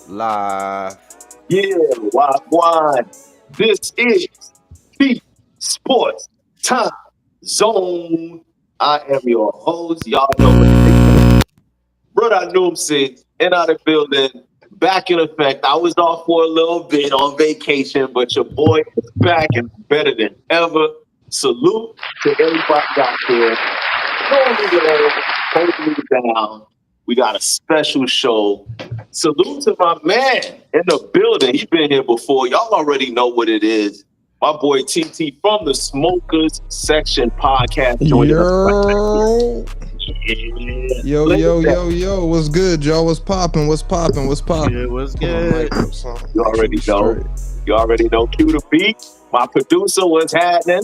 Live. Yeah, why? This is the Sports Time Zone. I am your host. Y'all know what it is. Brother Noomsy in out the building. Back in effect. I was off for a little bit on vacation, but your boy is back and better than ever. Salute to everybody out there. Don't leave it all. Hold me down. We got a special show. Salute to my man in the building. He been here before. Y'all already know what it is. My boy TT from the Smokers Section podcast joining us right Yo, yeah. yo. What's good, y'all? What's popping? Good, what's good? You already know. You already know. Cue the beat. My producer, what's happening?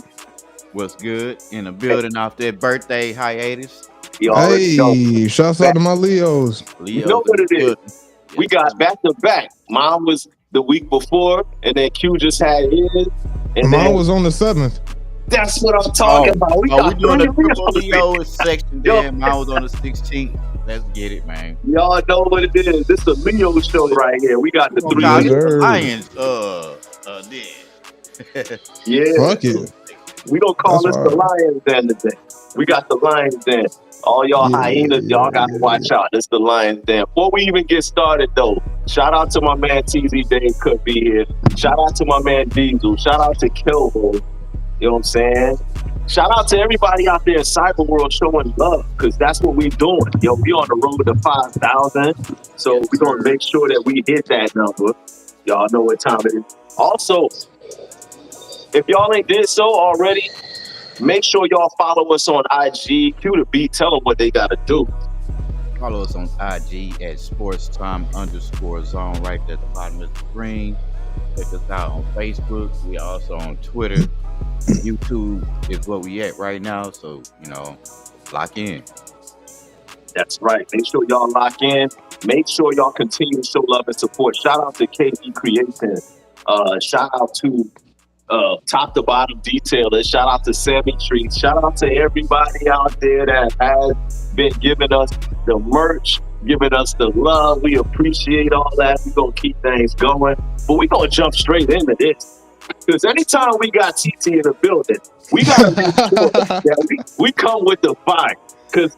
What's good? In the building off that birthday hiatus. You already know. Hey, shouts out to my Leos. You know what it is. We got back to back. Mine was the week before, and then Q just had his. And Mine was on the 7th. That's what I'm talking about. We doing the triple Leo Leos. section. Then mine was on the 16th. Let's get it, man. Y'all know what it is. This is a Leo show right here. We got the three. Lions. Yeah. Fuck it. We don't call That's this right. the Lions Den today. We got the Lions Den. All y'all hyenas, y'all got to watch out. This the Lions Den. Before we even get started, though, shout out to my man TZ Dave could be here. Shout out to my man Diesel. Shout out to Kilbo. You know what I'm saying? Shout out to everybody out there in Cyber World showing love, because that's what we doing. Yo, we on the road to 5,000. So we're going to make sure that we hit that number. Y'all know what time it is. Also, if y'all ain't did so already, make sure y'all follow us on IG. Cue the beat. Tell them what they got to do. Follow us on IG at sportstime_zone right there at the bottom of the screen. Check us out on Facebook. We are also on Twitter. YouTube is what we at right now. So, lock in. That's right. Make sure y'all lock in. Make sure y'all continue to show love and support. Shout out to KE Creation. Shout out to top to bottom detailers. Shout out to Sammy Trees. Shout out to everybody out there that has been giving us the merch, giving us the love. We appreciate all that. We're going to keep things going. But we're going to jump straight into this. Because anytime we got TT in the building, we got to make sure that we come with the fire. Because,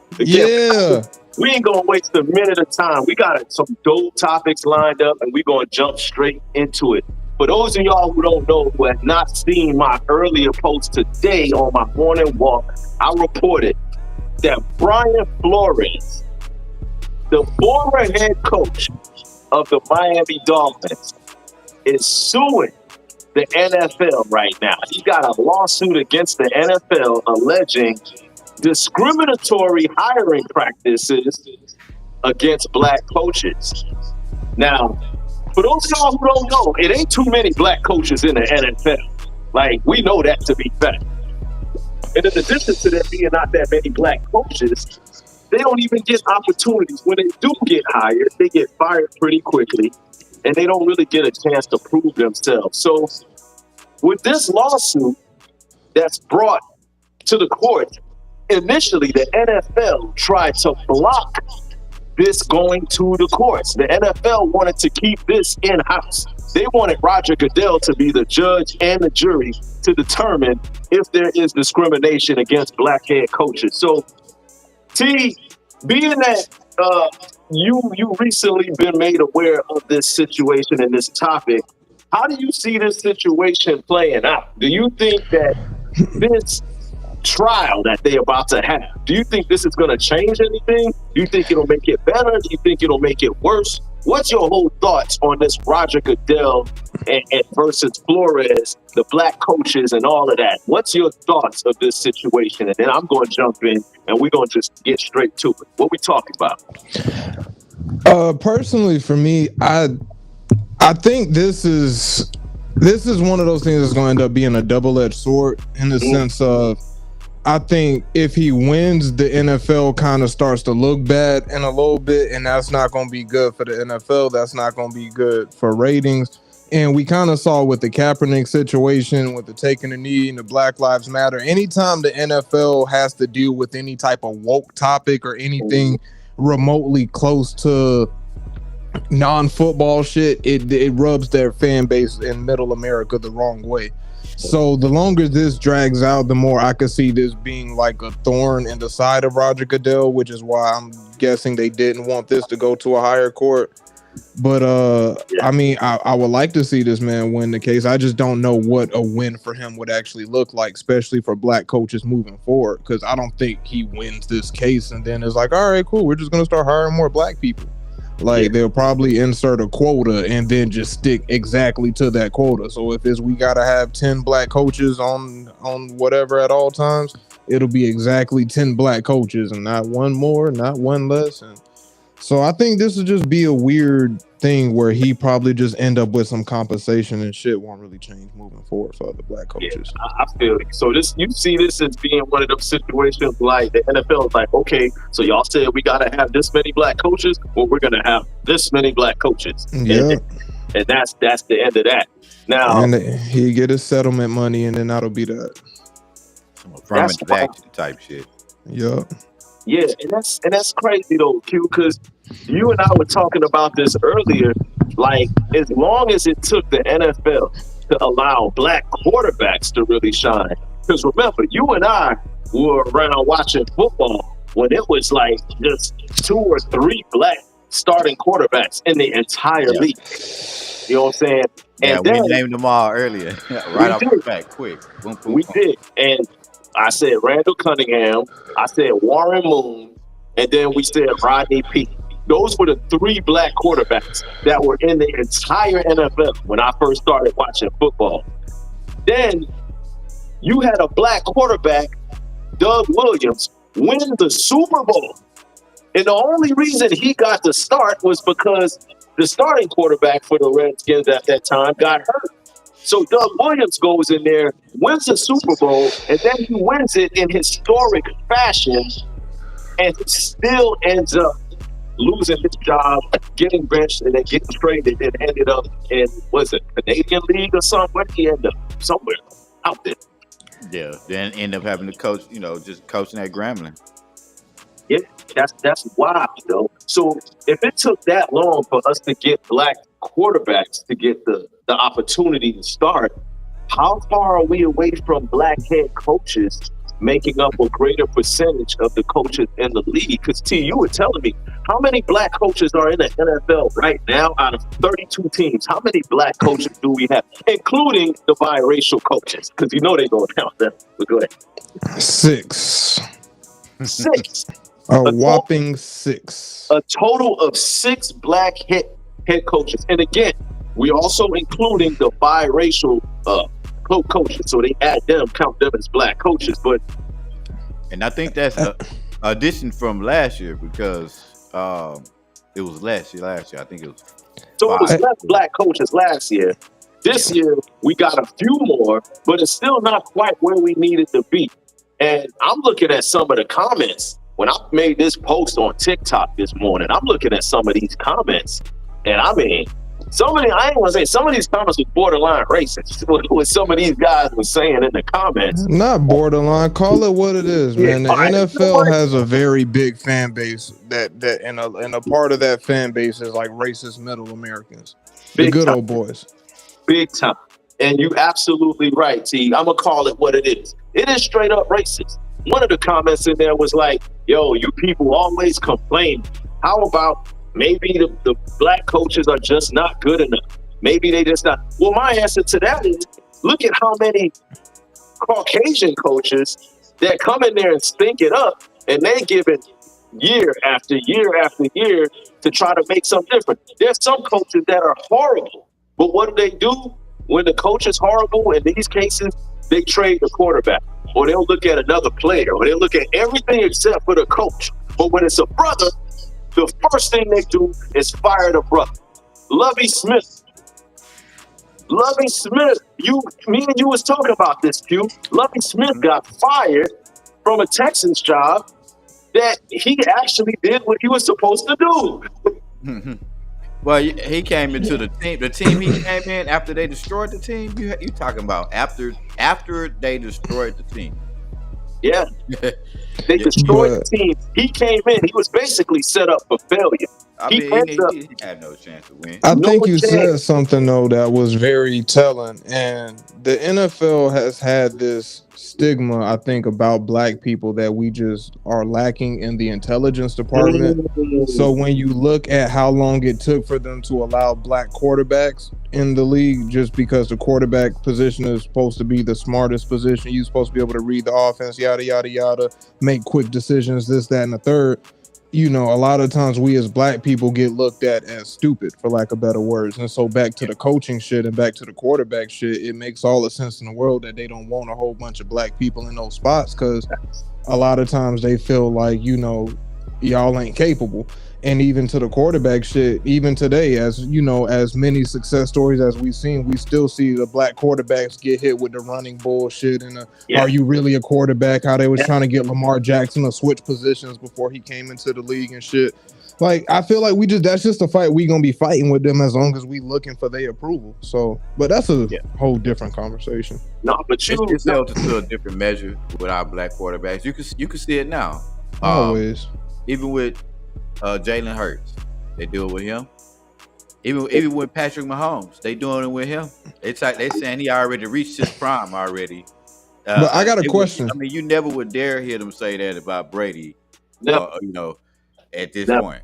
we ain't going to waste a minute of time. We got some dope topics lined up, and we're going to jump straight into it. For those of y'all who don't know, who have not seen my earlier post today on my morning walk, I reported that Brian Flores, the former head coach of the Miami Dolphins, is suing the NFL right now. He got a lawsuit against the NFL alleging discriminatory hiring practices against black coaches. Now, for those of y'all who don't know, it ain't too many black coaches in the NFL. Like, we know that to be fact. And in addition to there being not that many black coaches, they don't even get opportunities. When they do get hired, they get fired pretty quickly, and they don't really get a chance to prove themselves. So with this lawsuit that's brought to the court, initially the NFL tried to block this going to the courts. The NFL wanted to keep this in-house. They wanted Roger Goodell to be the judge and the jury to determine if there is discrimination against black head coaches. So, T, being that you recently been made aware of this situation and this topic, how do you see this situation playing out? Do you think that this trial that they're about to have, do you think this is going to change anything? Do you think it'll make it better? Do you think it'll make it worse? What's your whole thoughts on this Roger Goodell and versus Flores, the black coaches and all of that? What's your thoughts of this situation? And then I'm going to jump in and we're going to just get straight to it. What we talking about? Personally, for me, I think this is one of those things that's going to end up being a double-edged sword in the sense of, I think if he wins, the NFL kind of starts to look bad in a little bit, and that's not going to be good for the NFL. That's not going to be good for ratings. And we kind of saw with the Kaepernick situation, with the taking a knee and the Black Lives Matter, anytime the NFL has to deal with any type of woke topic or anything remotely close to non-football shit, it rubs their fan base in Middle America the wrong way. So the longer this drags out, the more I could see this being like a thorn in the side of Roger Goodell, which is why I'm guessing they didn't want this to go to a higher court. But I mean, I would like to see this man win the case. I just don't know what a win for him would actually look like, especially for black coaches moving forward. Because I don't think he wins this case and then it's like, all right, cool, we're just gonna start hiring more black people. Like they'll probably insert a quota and then just stick exactly to that quota. So if it's we gotta have 10 black coaches on whatever at all times, it'll be exactly 10 black coaches and not one more, not one less. And so I think this would just be a weird thing where he probably just end up with some compensation and shit won't really change moving forward for other black coaches. Yeah, I feel it. So this, you see this as being one of those situations like the NFL is like, okay, so y'all said we got to have this many black coaches, well, we're going to have this many black coaches. Yeah. And that's the end of that. Now, and he get his settlement money and then that'll be that. Some affirmative action type shit. Yeah. Yeah, and that's crazy though, Q, because you and I were talking about this earlier. Like, as long as it took the NFL to allow black quarterbacks to really shine, because remember, you and I were around watching football when it was like just 2 or 3 black starting quarterbacks in the entire league. You know what I'm saying? Yeah, and then, we named them all earlier, right off the bat, quick. Boom, boom, we boom. did, and I said Randall Cunningham, I said Warren Moon, and then we said Rodney Peete. Those were the 3 black quarterbacks that were in the entire NFL when I first started watching football. Then you had a black quarterback, Doug Williams, win the Super Bowl. And the only reason he got the start was because the starting quarterback for the Redskins at that time got hurt. So Doug Williams goes in there, wins the Super Bowl, and then he wins it in historic fashion, and he still ends up losing his job, getting benched, and then getting traded, and ended up in, was it Canadian League or something? Where he ended up? Somewhere out there. Yeah, then end up having to coach, just coaching at Grambling. Yeah, that's wild, though. So if it took that long for us to get black quarterbacks to get the opportunity to start, how far are we away from black head coaches making up a greater percentage of the coaches in the league? Because T, you were telling me, how many black coaches are in the NFL right now out of 32 teams? How many black coaches do we have, including the biracial coaches? Because you know they're going to count them. But go ahead. 6. 6. A whopping 6. A total of 6 black head coaches. And again, we also including the biracial coaches. So they add them, count them as black coaches. And I think that's an addition from last year because it was last year. I think it was. So it was less black coaches last year. This year, we got a few more, but it's still not quite where we needed to be. And I'm looking at some of the comments. When I made this post on TikTok this morning, I'm looking at some of these comments. And I mean, I ain't gonna say some of these comments was borderline racist. What some of these guys were saying in the comments. Not borderline. Call it what it is, man. The NFL has a very big fan base that and a part of that fan base is like racist middle Americans. The good old boys. Big time. And you absolutely right, T. I'm gonna call it what it is. It is straight up racist. One of the comments in there was like, yo, you people always complain. How about maybe the black coaches are just not good enough? Maybe they just not. Well, my answer to that is, look at how many Caucasian coaches that come in there and stink it up, and they give it year after year after year to try to make something different. There's some coaches that are horrible, but what do? When the coach is horrible, in these cases, they trade the quarterback, or they'll look at another player, or they'll look at everything except for the coach. But when it's a brother, the first thing they do is fire the brother. Lovie Smith, me and you was talking about this, Q. Lovie Smith got fired from a Texans job that he actually did what he was supposed to do. Well, he came into the team. The team he came in after they destroyed the team. You talking about after they destroyed the team? Yeah, They Yeah. destroyed But the team. He came in. He was basically set up for failure. I He mean, ended up he had no chance to win. I no think you chance. said something though that was very telling, and the NFL has had this stigma, I think, about black people that we just are lacking in the intelligence department. So Mm. when you look at how long it took for them to allow black quarterbacks in the league, just because the quarterback position is supposed to be the smartest position, you're supposed to be able to read the offense, yada yada yada, make quick decisions, this, that, and the third. You know, a lot of times we as black people get looked at as stupid, for lack of better words. And so back to the coaching shit and back to the quarterback shit, it makes all the sense in the world that they don't want a whole bunch of black people in those spots, because a lot of times they feel like, you know, y'all ain't capable. And even to the quarterback shit, even today, as you know, as many success stories as we've seen, we still see the black quarterbacks get hit with the running bullshit and Yeah. are you really a quarterback? How they was Yeah. trying to get Lamar Jackson to switch positions before he came into the league and shit. Like, I feel like that's just a fight we gonna be fighting with them as long as we looking for their approval. So, but that's a Yeah. whole different conversation. No, but It's held to a different measure with our black quarterbacks. You can see it now. Always. Even with Jalen Hurts, they do it with him. Even with Patrick Mahomes, they doing it with him. It's like they saying he already reached his prime already. But I got a question. I mean, you never would dare hear them say that about Brady. Never. You know, at this Never. point.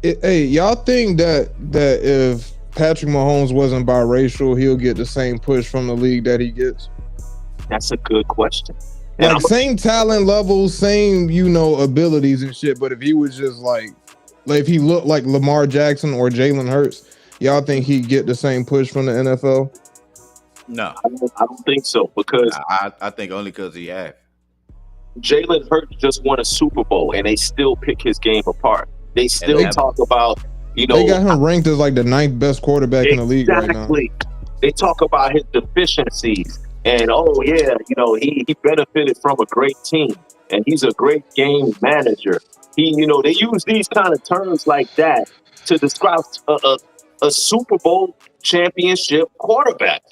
Hey, y'all think that if Patrick Mahomes wasn't biracial, he'll get the same push from the league that he gets? That's a good question. And Like, same talent levels, same, you know, abilities and shit. But if he was just like if he looked like Lamar Jackson or Jalen Hurts, y'all think he'd get the same push from the NFL? No, I don't think so, because I think only because he have. Jalen Hurts just won a Super Bowl, and they still pick his game apart. They still they- talk about, you know, They got him ranked as like the 9th best quarterback in the league right now. exactly. They talk about his deficiencies, and oh yeah, you know, he benefited from a great team, and he's a great game manager. You know, they use these kind of terms like that to describe a Super Bowl championship quarterback,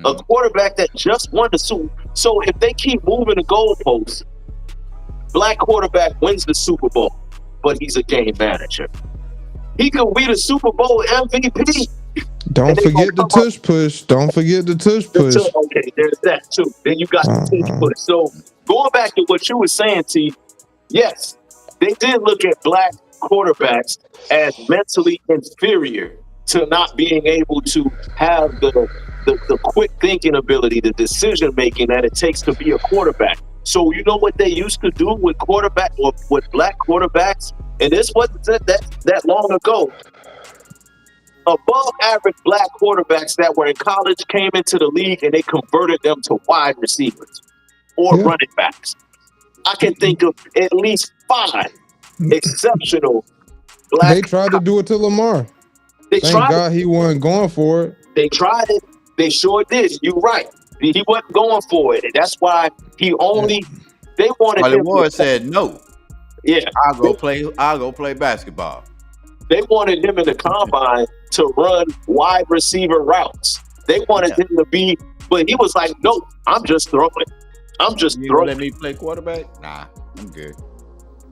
a quarterback that just won the Super. So if they keep moving the goalposts, black quarterback wins the Super Bowl, but he's a game manager. He could be the Super Bowl MVP. Don't forget the tush push. Don't forget the tush push. Okay, there's that too. Then you got the tush push. So going back to what you were saying, T, yes, they did look at black quarterbacks as mentally inferior to not being able to have the quick thinking ability, the decision making that it takes to be a quarterback. So you know what they used to do with quarterback or with black quarterbacks, and this wasn't that long ago. Above average black quarterbacks that were in college came into the league and they converted them to wide receivers or running backs. I can think of at least 5 exceptional black. They tried to do it to Lamar. Thank God he wasn't going for it. They tried it. They sure did. You're right. He wasn't going for it. And that's why he only, they wanted him. Hollywood said no. Yeah. I'll go play basketball. They wanted him in the combine to run wide receiver routes. They wanted him to be, but he was like, no, I'm just throwing. I'm just throwing. Let me play quarterback? Nah, I'm good.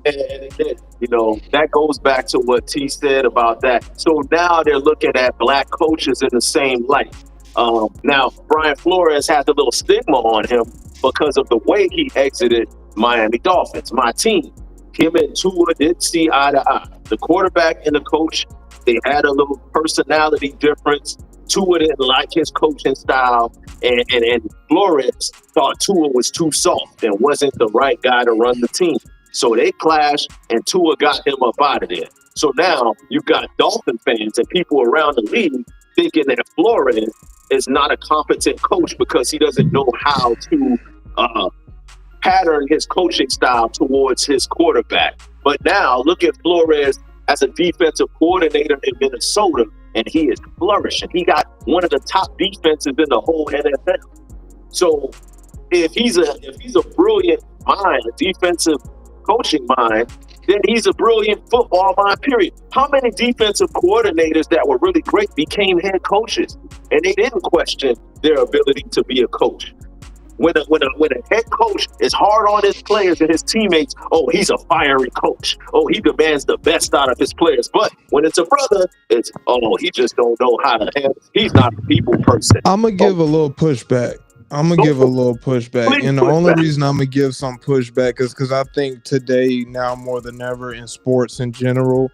And again, you know, that goes back to what T said about that. So now they're looking at black coaches in the same light. Now, Brian Flores has a little stigma on him because of the way he exited Miami Dolphins, my team. Him and Tua didn't see eye to eye. The quarterback and the coach, they had a little personality difference. Tua didn't like his coaching style, and Flores thought Tua was too soft and wasn't the right guy to run the team. So they clashed, and Tua got him up out of there. So now you've got Dolphin fans and people around the league thinking that Flores is not a competent coach because he doesn't know how to pattern his coaching style towards his quarterback. But now look at Flores as a defensive coordinator in Minnesota, and he is flourishing. He got one of the top defenses in the whole NFL. So if he's a brilliant mind, a defensive coaching mind, then he's a brilliant football mind, period. How many defensive coordinators that were really great became head coaches, and they didn't question their ability to be a coach? when a head coach is hard on his players and his teammates, oh, he's a fiery coach. Oh, he demands the best out of his players. But when it's a brother, it's, oh, he just don't know how to handle. He's not a people person. I'm gonna give a little pushback. And the only reason I'm gonna give some pushback is because I think today, now more than ever in sports in general,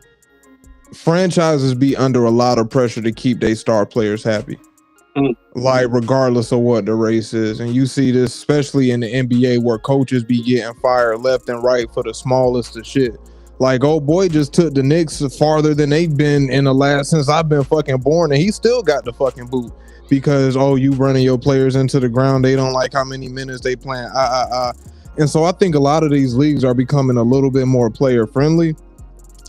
franchises be under a lot of pressure to keep their star players happy. Like regardless of what the race is. And you see this especially in the NBA where coaches be getting fired left and right for the smallest of shit. Like, oh boy just took the Knicks farther than they've been in the last since I've been fucking born, and he still got the fucking boot because, oh, you running your players into the ground, they don't like how many minutes they playing. And so I think a lot of these leagues are becoming a little bit more player friendly.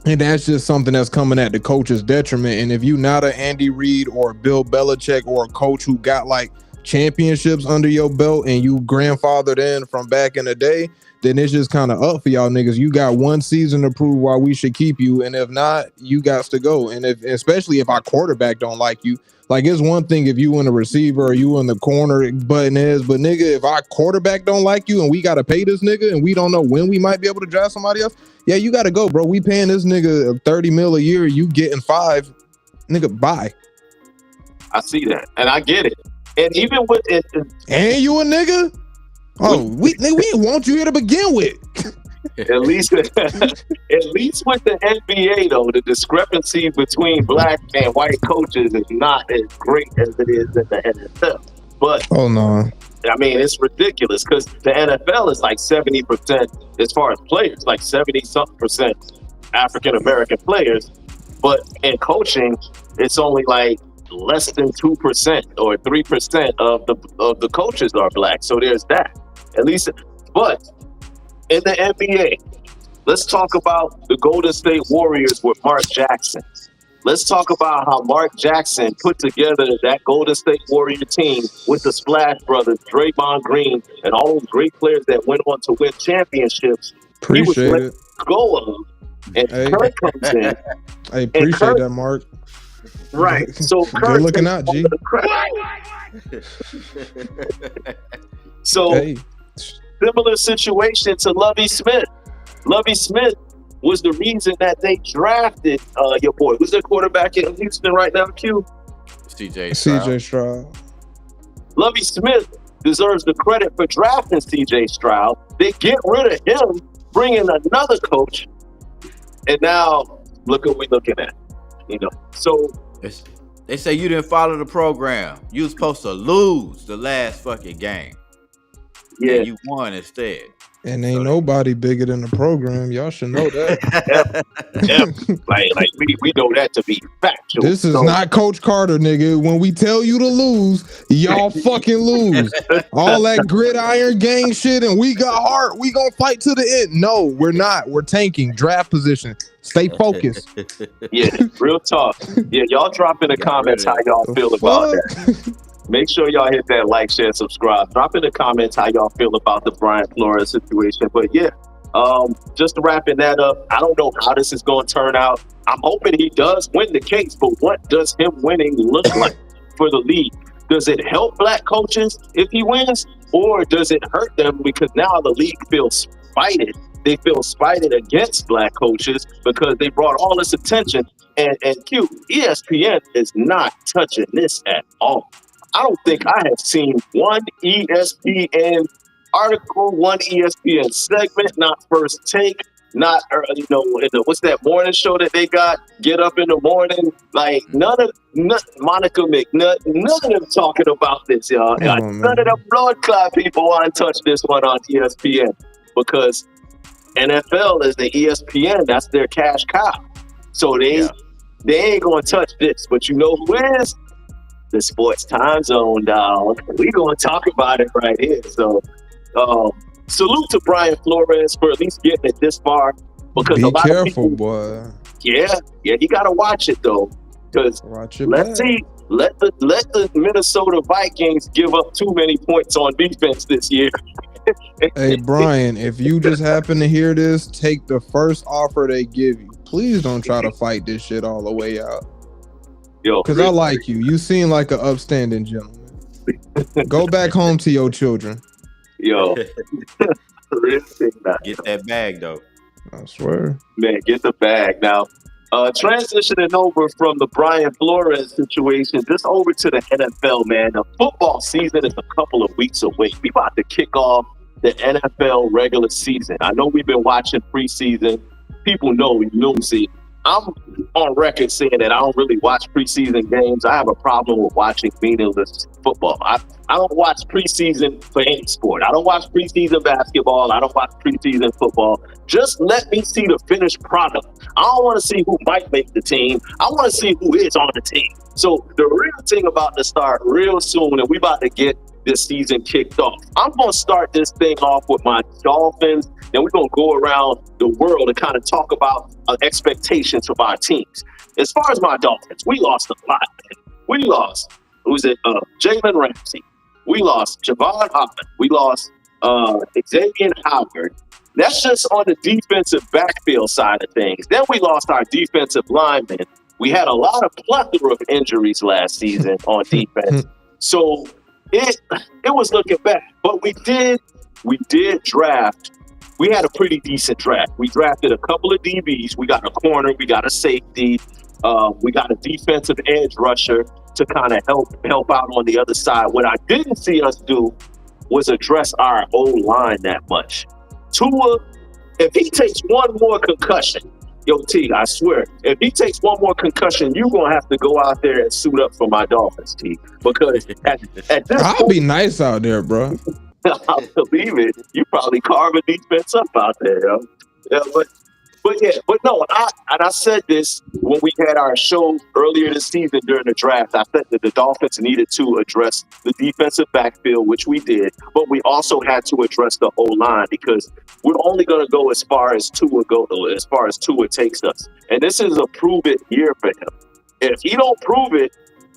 And that's just something that's coming at the coach's detriment. And if you not an Andy Reid or Bill Belichick or a coach who got like championships under your belt and you grandfathered in from back in the day, then it's just kind of up for y'all niggas. You got one season to prove why we should keep you. And if not, you got to go. And especially if our quarterback don't like you, like it's one thing if you in the receiver or you in the corner button is, but nigga, if our quarterback don't like you and we got to pay this nigga and we don't know when we might be able to draft somebody else, yeah, you got to go, bro. We paying this nigga 30 mil a year. You getting 5, nigga, bye. I see that. And I get it. And even with it. And you a nigga? Oh, we didn't want you here to begin with. At least with the NBA, though, the discrepancy between black and white coaches is not as great as it is in the NFL. But oh no, I mean it's ridiculous because the NFL is like 70% as far as players, like 70-something% African American players, but in coaching, it's only like less than 2% or 3% of the coaches are black. So there's that. At least, but in the NBA, let's talk about the Golden State Warriors with Mark Jackson. Let's talk about how Mark Jackson put together that Golden State Warrior team with the Splash Brothers, Draymond Green, and all those great players that went on to win championships. Appreciate it. Go of, and Kirk comes in. I appreciate that, Mark. Right. So Kirk good looking out, G. So similar situation to Lovie Smith. Lovie Smith was the reason that they drafted your boy. Who's the quarterback in Houston right now, Q? CJ Stroud. Lovie Smith deserves the credit for drafting CJ Stroud. They get rid of him, bring in another coach, and now look what we're looking at. You know, so they say you didn't follow the program. You was supposed to lose the last fucking game. Yeah, and you won instead. And ain't nobody bigger than the program. Y'all should know that. Like we know that to be factual. This is not Coach Carter, nigga. When we tell you to lose, y'all fucking lose. All that gridiron gang shit and we got heart. We gonna fight to the end. No, we're not. We're tanking. Draft position. Stay focused. Yeah, real talk. Yeah, y'all drop in the comments how y'all feel about that. Make sure y'all hit that like, share, subscribe. Drop in the comments how y'all feel about the Brian Flores situation. But yeah, just wrapping that up, I don't know how this is going to turn out. I'm hoping he does win the case, but what does him winning look like for the league? Does it help black coaches if he wins, or does it hurt them because now the league feels spited? They feel spited against black coaches because they brought all this attention. And ESPN is not touching this at all. I don't think I have seen one ESPN article, one ESPN segment, not First Take, not in the, what's that morning show that they got? Get Up in the Morning. Like none of Monica McNutt, none of them talking about this, y'all. None of the blood clot people want to touch this one on ESPN because NFL is the ESPN. That's their cash cow. So they ain't gonna touch this. But you know who is? The Sports Time Zone, dog. We gonna talk about it right here. So, salute to Brian Flores for at least getting it this far. Because a lot of people, boy. Yeah, you gotta watch it though. Because let the Minnesota Vikings give up too many points on defense this year. Hey Brian, if you just happen to hear this, take the first offer they give you. Please don't try to fight this shit all the way out. Because I like you. You seem like an upstanding gentleman. Go back home to your children. Yo, real thing now. Get that bag though. I swear. Man, get the bag. Now, transitioning over from the Brian Flores situation, just over to the NFL, man. The football season is a couple of weeks away. We about to kick off the NFL regular season. I know we've been watching preseason. People know, see, I'm on record saying that I don't really watch preseason games. I have a problem with watching meaningless football. I don't watch preseason for any sport. I don't watch preseason basketball. I don't watch preseason football. Just let me see the finished product. I don't want to see who might make the team. I want to see who is on the team. So the real thing about to start real soon, and we about to get this season kicked off. I'm going to start this thing off with my Dolphins, and we're going to go around the world and kind of talk about expectations of our teams. As far as my Dolphins, we lost a lot, man. We lost, Jalen Ramsey. We lost Javon Hoffman. We lost Xavier Howard. That's just on the defensive backfield side of things. Then we lost our defensive linemen. We had a lot of plethora of injuries last season on defense. So it was looking bad. But we did draft. We had a pretty decent draft. We drafted a couple of DBs. We got a corner. We got a safety. We got a defensive edge rusher to kind of help out on the other side. What I didn't see us do was address our O-line that much. Tua, if he takes one more concussion, yo, T, I swear, if he takes one more concussion, you're going to have to go out there and suit up for my Dolphins, T. Because at this I'll point, be nice out there, bro. I believe it. You probably carve a defense up out there, yo. Yeah, but no, I said this when we had our show earlier this season during the draft. I said that the Dolphins needed to address the defensive backfield, which we did, but we also had to address the O-line because we're only going to go as far as Tua takes us. And this is a prove-it year for him. If he don't prove it,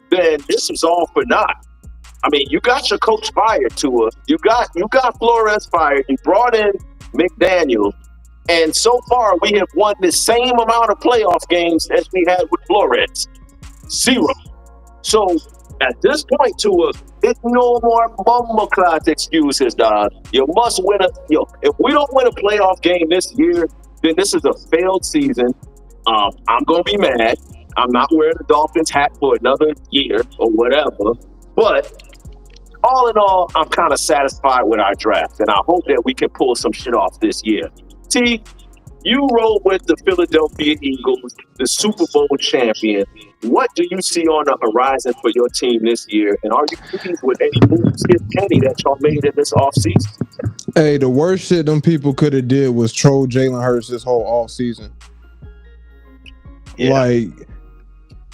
then this is all for naught. I mean, you got your coach fired, Tua. You got Flores fired. You brought in McDaniel. And so far, we have won the same amount of playoff games as we had with Flores. 0. So at this point, Tua, it's no more mumble-cloth excuses, dog. You must win if we don't win a playoff game this year, then this is a failed season. I'm going to be mad. I'm not wearing a Dolphins hat for another year or whatever. But all in all, I'm kind of satisfied with our draft. And I hope that we can pull some shit off this year. T, you roll with the Philadelphia Eagles, the Super Bowl champion. What do you see on the horizon for your team this year? And are you pleased with any moves, if any, that y'all made in this offseason? Hey, the worst shit them people could have did was troll Jalen Hurts this whole offseason. Yeah. Like,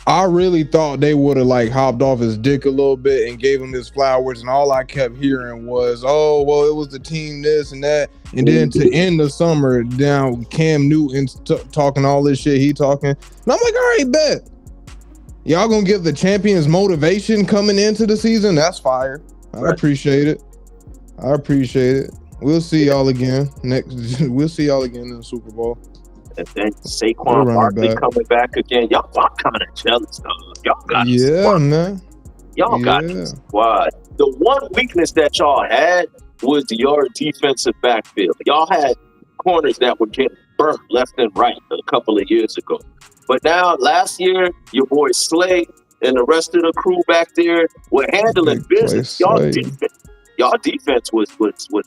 I really thought they would have hopped off his dick a little bit and gave him his flowers, and all I kept hearing was, "Oh, well, it was the team this and that." And then to end the summer, down Cam Newton talking all this shit he talking, and I'm like, all right, bet. Y'all gonna give the champions motivation coming into the season? That's fire. I appreciate it. We'll see y'all again We'll see y'all again in the Super Bowl. And then Saquon Barkley coming back again. Y'all kind of jealous, dog. Y'all got man. Y'all got this squad. The one weakness that y'all had was your defensive backfield. Y'all had corners that would get burnt left and right a couple of years ago. But now, last year, your boy Slay and the rest of the crew back there were handling business. Y'all defense was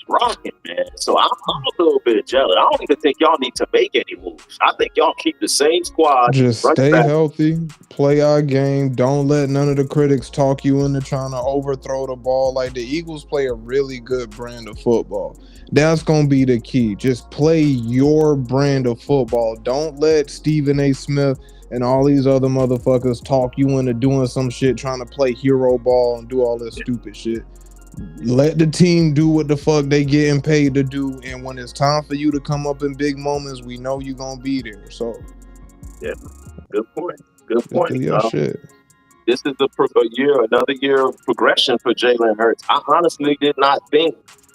rocking, man. So I'm a little bit jealous. I don't even think y'all need to make any moves. I think y'all keep the same squad. Just stay healthy, play our game. Don't let none of the critics talk you into trying to overthrow the ball. Like, the Eagles play a really good brand of football. That's going to be the key. Just play your brand of football. Don't let Stephen A. Smith and all these other motherfuckers talk you into doing some shit, trying to play hero ball and do all this stupid shit. Let the team do what the fuck they getting paid to do, and when it's time for you to come up in big moments, we know you're gonna be there. So, yeah, good point. Good point. Shit. This is another year of progression for Jalen Hurts. I honestly did not think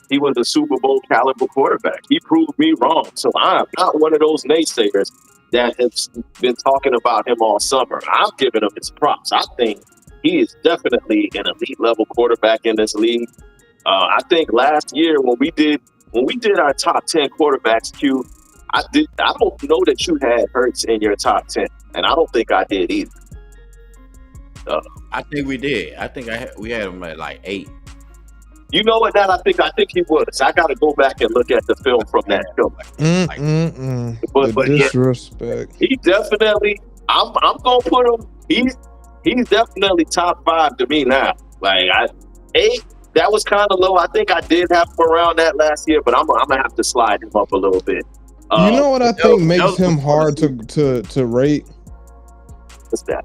he was a Super Bowl caliber quarterback. He proved me wrong. So I'm not one of those naysayers that have been talking about him all summer. I'm giving him his props. I think he is definitely an elite level quarterback in this league. I think last year when we did our top 10 quarterbacks, Q, I don't know that you had Hurts in your top 10, and I don't think I did either. I think we did. I think we had him at like 8. You know what? That I think he was. I got to go back and look at the film from that show. But But disrespect. yeah, he definitely. I'm gonna put him. He's definitely top 5 to me now. Like 8. That was kind of low. I think I did have him around that last year, but I'm gonna have to slide him up a little bit. You know what I think makes him hard to rate? What's that?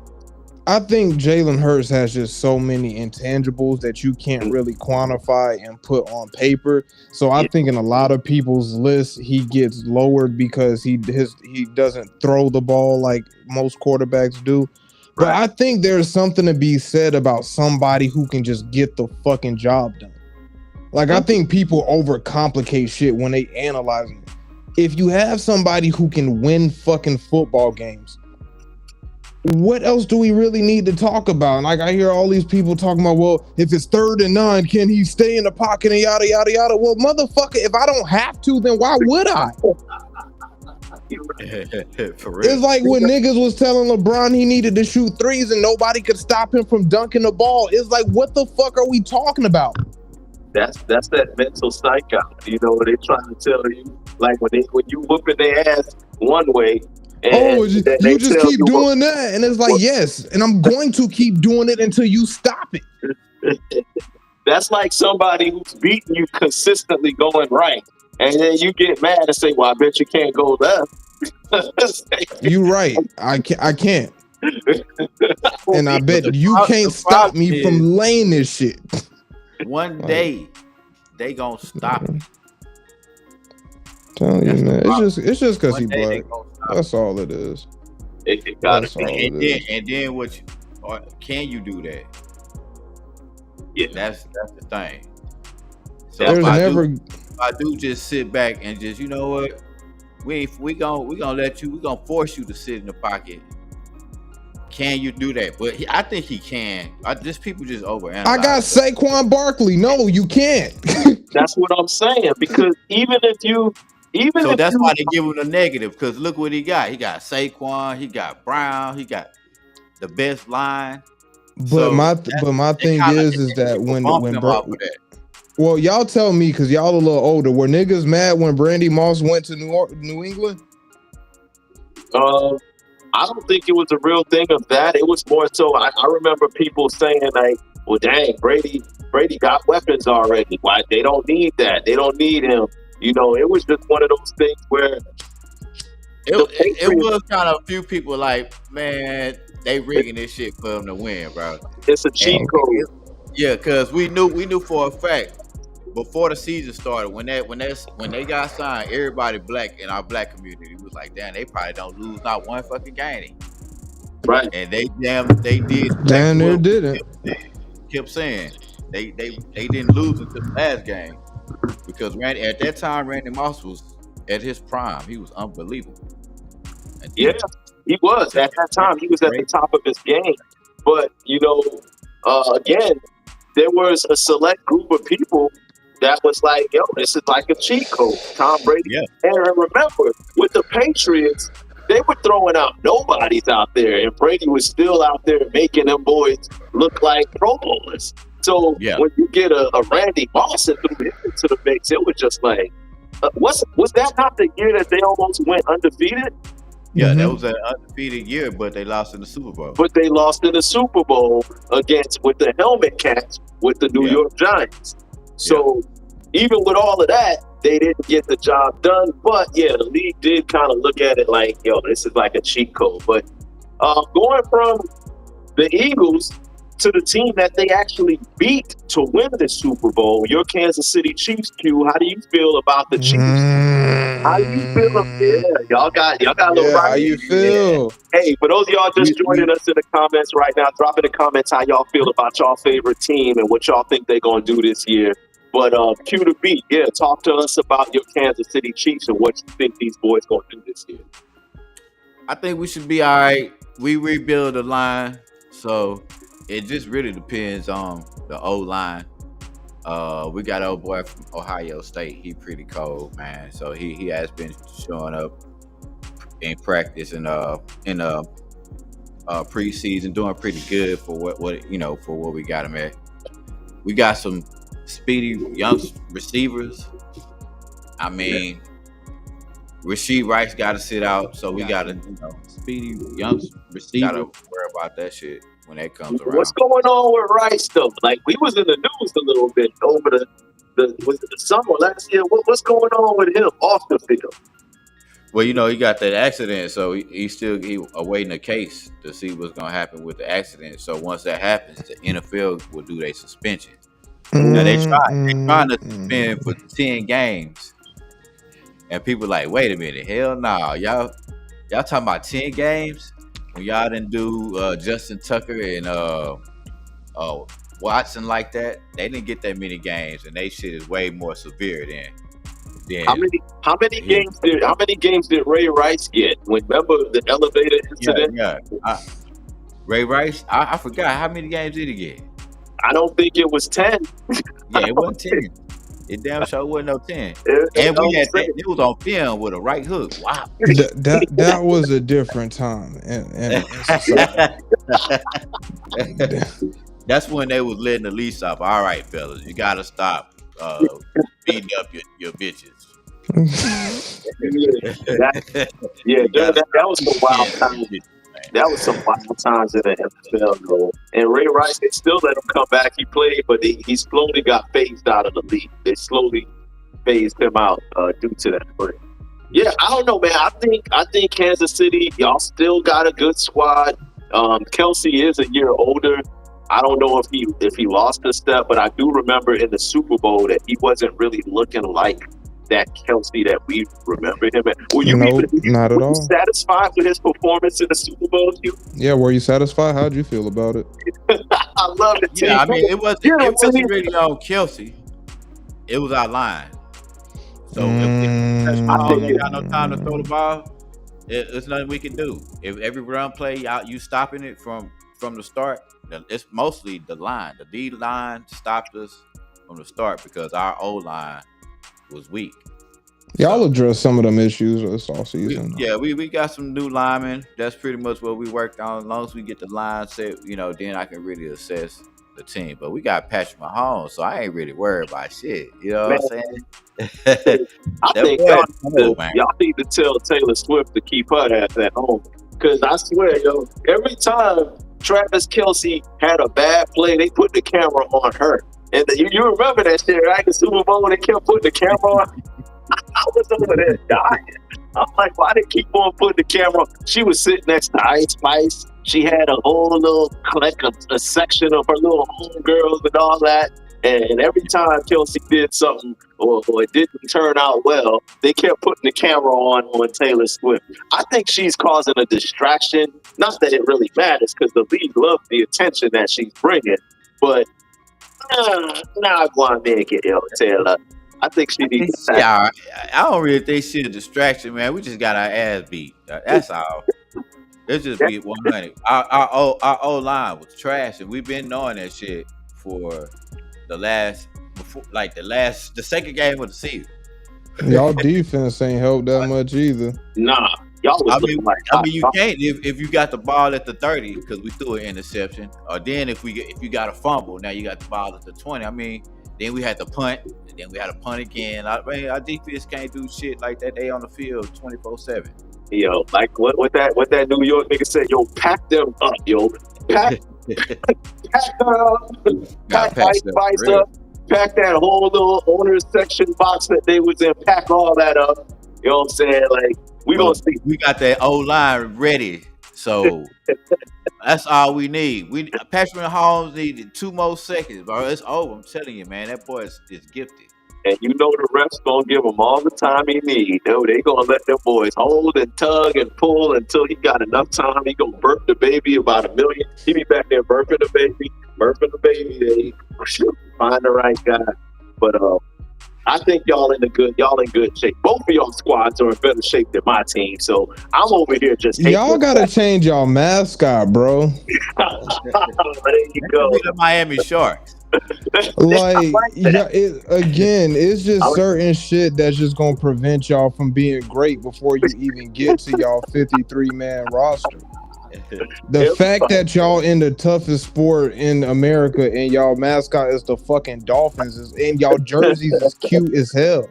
I think Jalen Hurts has just so many intangibles that you can't really quantify and put on paper. So I think in a lot of people's lists, he gets lowered because he doesn't throw the ball like most quarterbacks do. But I think there's something to be said about somebody who can just get the fucking job done. Like, I think people overcomplicate shit when they analyze it. If you have somebody who can win fucking football games, what else do we really need to talk about? Like, I hear all these people talking about, well, if it's 3rd and 9, can he stay in the pocket and yada, yada, yada? Well, motherfucker, if I don't have to, then why would I? For real. It's like when niggas was telling LeBron he needed to shoot threes and nobody could stop him from dunking the ball. It's like, what the fuck are we talking about? That's that mental psych out. You know, they trying to tell you, like when you whooping their ass one way. And you just keep doing that, and it's like, yes, and I'm going to keep doing it until you stop it. That's like somebody who's beating you consistently going right, and then you get mad and say, "Well, I bet you can't go left." You right, I can't, and I bet you can't stop me from laying this shit. One day they gonna stop it. Telling you, man, it's just because he black. That's all it is. And then what? Can you do that? Yeah, that's the thing. So There's if I do just sit back and just, you know what, we gonna let you. We gonna force you to sit in the pocket. Can you do that? But I think he can. People just overanalyze. I got Saquon Barkley. No, you can't. That's what I'm saying. Because that's why they give him the negative. Because look what he got. He got Saquon. He got Brown. He got the best line. But my thing is that when well, y'all tell me, because y'all a little older. Were niggas mad when Brandy Moss went to New England? I don't think it was a real thing of that. It was more so, I remember people saying like, well, dang, Brady got weapons already. Why they don't need that? They don't need him. You know, it was just one of those things where it was kind of a few people like, man, they rigging this shit for him to win, bro. It's a cheat code. Yeah, because we knew for a fact before the season started, when they got signed, everybody black in our black community was like, damn, they probably don't lose not one fucking game. Right. And they did. Damn, they didn't. Kept saying they didn't lose until the last game because at that time Randy Moss was at his prime. He was unbelievable. And yeah, he was at that time. He was at the top of his game. But you know, again, there was a select group of people that was like, yo, this is like a cheat code. Tom Brady. Yeah. And remember, with the Patriots, they were throwing out nobodies out there, and Brady was still out there making them boys look like Pro Bowlers. So when you get a Randy Moss and threw him into the mix, it was just like, was that not the year that they almost went undefeated? Yeah, that was an undefeated year, but they lost in the Super Bowl. But they lost in the Super Bowl with the helmet catch with the New York Giants. So even with all of that, they didn't get the job done. But yeah, the league did kind of look at it like, yo, this is like a cheat code. But going from the Eagles to the team that they actually beat to win the Super Bowl, your Kansas City Chiefs, Q, how do you feel about the Chiefs? How do you feel? Yeah, y'all got a little how you feel? Hey, for those of y'all just joining us in the comments right now, drop in the comments how y'all feel about y'all favorite team and what y'all think they're going to do this year. But Q to beat, talk to us about your Kansas City Chiefs and what you think these boys going to do this year. I think we should be all right. We rebuild the line, so it just really depends on the O-line. We got old boy from Ohio State. He pretty cold, man. So he has been showing up in practice and preseason, doing pretty good for what for what we got him at. We got some speedy young receivers. I mean, Rasheed Rice got to sit out, so we got to speedy young receiver. Got to worry about that shit when that comes around. What's going on with Rice though? Like we was in the news a little bit over was it the summer last year? What's going on with him off the field? Well, he got that accident, so he awaiting a case to see what's gonna happen with the accident. So once that happens, the NFL will do their suspension. Now they trying to suspend for 10 games, and people like, wait a minute, hell no, y'all talking about 10 games when y'all didn't do Justin Tucker and Watson like that. They didn't get that many games, and they shit is way more severe than. How many games did Ray Rice get? Remember the elevator incident? Yeah. Ray Rice, I forgot how many games did he get? I don't think it was 10. Yeah, it wasn't 10. It damn sure wasn't no 10. And it was on film with a right hook. Wow. That was a different time in society. That's when they was letting the leash off. All right, fellas, you gotta stop beating up your bitches. That was some wild times. That was some wild times in the NFL, though. And Ray Rice, they still let him come back. He played, but he slowly got phased out of the league. They slowly phased him out due to that. But yeah, I don't know, man. I think Kansas City, y'all still got a good squad. Kelsey is a year older. I don't know if he lost a step, but I do remember in the Super Bowl that he wasn't really looking like that Kelsey that we remember him at. Not at all. Satisfied with his performance in the Super Bowl, Hugh? Yeah, were you satisfied? How'd you feel about it? I love it. Yeah, I mean, it wasn't really on Kelsey. It was our line. So if got no time to throw the ball, there's nothing we can do. If every run play you stopping it from the start, it's mostly the line. The D line stopped us from the start because our O line was weak. Y'all address some of them issues this all season. We got some new linemen. That's pretty much what we worked on. As long as we get the line set, then I can really assess the team. But we got Patrick Mahomes, so I ain't really worried about shit. You know what I'm saying? I think y'all need to tell Taylor Swift to keep her ass at home. Because I swear, every time Travis Kelce had a bad play, they put the camera on her. And you remember that shit, right? The Super Bowl when they kept putting the camera on. I was over there dying. I'm like, why they keep on putting the camera on? She was sitting next to Ice Spice. She had a whole little a section of her little homegirls and all that. And every time Kelsey did something or it didn't turn out well, they kept putting the camera on Taylor Swift. I think she's causing a distraction. Not that it really matters because the league loves the attention that she's bringing. But not going to make it, Taylor. I think she needs to. Yeah, I don't really think she's a distraction, man. We just got our ass beat. That's all. Let's just be 100. Our O-line was trash, and we've been knowing that shit for the second game of the season. Y'all defense ain't helped that much either. Nah. Y'all was you can't if you got the ball at the 30 because we threw an interception, or then if you got a fumble, now you got the ball at the 20. I mean, then we had to punt, and then we had to punt again. I mean, our defense can't do shit like that. They on the field 24/7. Yo, like what that New York nigga said. Yo, pack them up, yo. Pack her up. Pack Ice Spice up. Pack that whole little owner's section box that they was in. Pack all that up. You know what I'm saying? Like. We got that O-line ready, so that's all we need. Patrick Mahomes needed 2 more seconds, bro. It's over. I'm telling you, man. That boy is gifted. And the refs gonna give him all the time he need. They gonna let them boys hold and tug and pull until he got enough time. He gonna burp the baby about $1 million. He be back there burping the baby. They find the right guy. But I think y'all in good shape. Both of y'all squads are in better shape than my team. So I'm over here just y'all gotta change y'all mascot, bro. There you go. The Miami Sharks. Like, yeah, that. it's just certain shit that's just gonna prevent y'all from being great before you even get to y'all 53-man roster. The fact that y'all in the toughest sport in America and y'all mascot is the fucking Dolphins and y'all jerseys is cute as hell.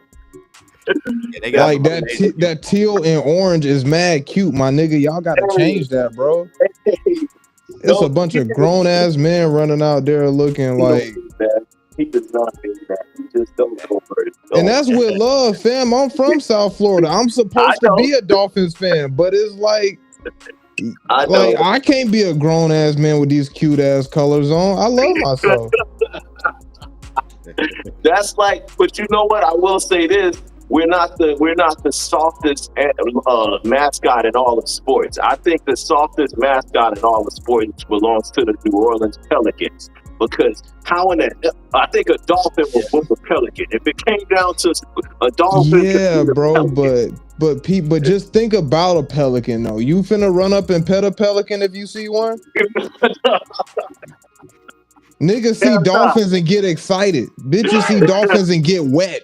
Yeah, they got Like that teal and orange is mad cute, my nigga. Y'all gotta change that, bro. It's a bunch of grown ass men running out there looking like. He does not do that. He just don't go for it. And that's with love, fam. I'm from South Florida. I'm supposed to be a Dolphins fan, but it's like I can't be a grown ass man with these cute ass colors on. I love myself. That's like, but you know what? I will say this: we're not the softest mascot in all of sports. I think the softest mascot in all of sports belongs to the New Orleans Pelicans. Because I think a dolphin will whoop a pelican. If it came down to a dolphin, yeah, bro. But just think about a pelican though. You finna run up and pet a pelican if you see one? Niggas see dolphins and get excited. Bitches see dolphins and get wet.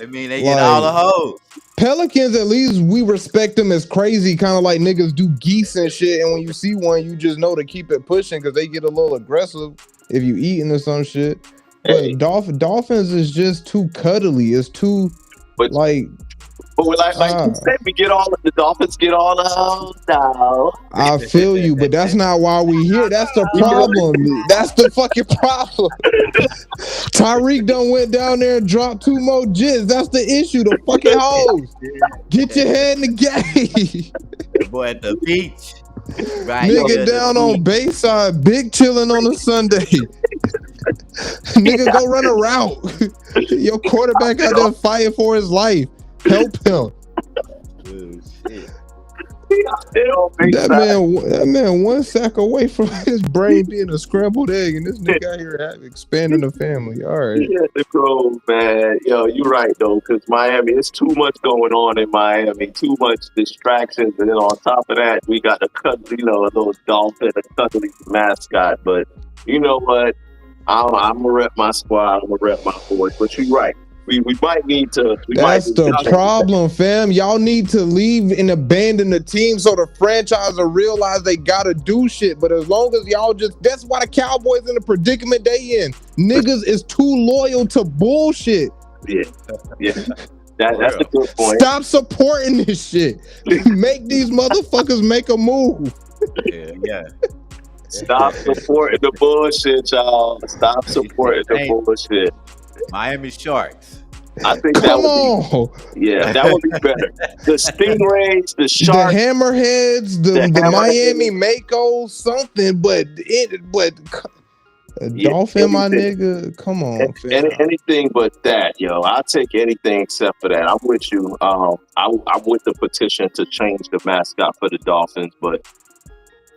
I mean, they get all the hoes. Pelicans, at least we respect them as crazy, kind of like niggas do geese and shit. And when you see one, you just know to keep it pushing because they get a little aggressive if you eating or some shit. But dolphins is just too cuddly. It's too like you said, the Dolphins get all the hoes now. I feel you, but that's not why we here. That's the problem. That's the fucking problem. Tyreek done went down there and dropped 2 more jits. That's the issue. The fucking hoes. Get your head in the game. Boy at the beach. Right, nigga down on Bayside, big chilling on a Sunday. Nigga go run a route. Your quarterback out there fighting for his life. Help him. That man 1 sack away from his brain being a scrambled egg, and this nigga out here expanding the family. All right. He had to grow, man. Yo, you're right though, because Miami, it's too much going on in Miami, too much distractions, and then on top of that, we got a little dolphin, a cuddly mascot. But you know what? I'm gonna rep my squad. I'm gonna rep my boys. But you're right. We might need to. That's the problem, fam. Y'all need to leave and abandon the team so the franchise will realize they gotta do shit. But as long as y'all that's why the Cowboys in the predicament they in. Niggas is too loyal to bullshit. Yeah. That's a good point. Stop supporting this shit. Make these motherfuckers make a move. Yeah. Stop supporting the bullshit, y'all. Stop supporting the bullshit. Miami Sharks. I think that would be better. The Stingrays, the Sharks, the Hammerheads, the Miami Makos, something, but a dolphin, my nigga. Come on, anything but that, yo. I'll take anything except for that. I'm with you. I'm with the petition to change the mascot for the Dolphins, but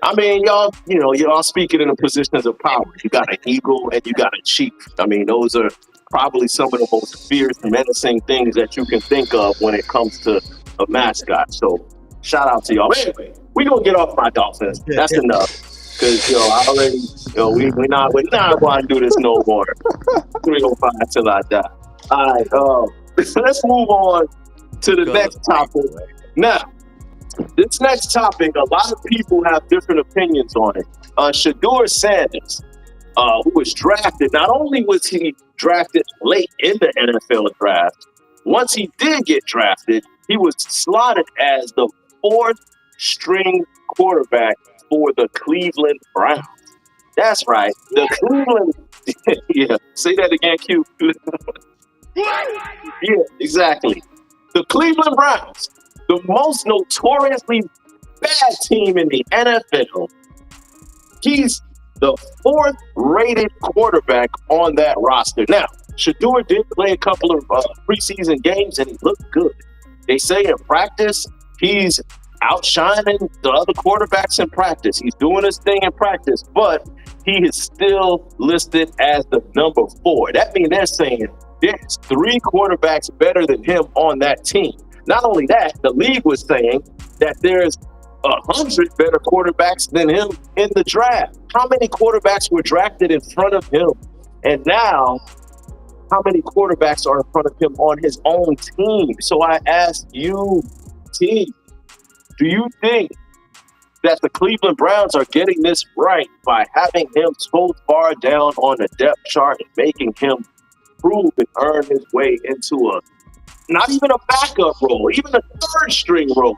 I mean, y'all speaking in the positions of power. You got an eagle and you got a chief. I mean, those are probably some of the most fierce, menacing things that you can think of when it comes to a mascot. So, shout out to y'all. Anyway, we gonna get off my Dolphins. That's enough. Because I already, we're not going to do this no more. 305 till I die. All right, let's move on to the next topic. Now, this next topic, a lot of people have different opinions on it. Shedeur Sanders, who was drafted, not only was he drafted late in the NFL draft, once he did get drafted, he was slotted as the 4th string quarterback for the Cleveland Browns. That's right. The Cleveland, yeah, say that again, Q. Yeah, exactly. The Cleveland Browns, the most notoriously bad team in the NFL. He's the 4th rated quarterback on that roster. Now, Shedeur did play a couple of preseason games and he looked good. They say in practice, he's outshining the other quarterbacks in practice. He's doing his thing in practice, but he is still listed as the number 4. That means they're saying there's 3 quarterbacks better than him on that team. Not only that, the league was saying that there's 100 better quarterbacks than him in the draft. How many quarterbacks were drafted in front of him? And now, how many quarterbacks are in front of him on his own team? So I ask you, T, do you think that the Cleveland Browns are getting this right by having him so far down on the depth chart and making him prove and earn his way into not even a backup role, even a third string role?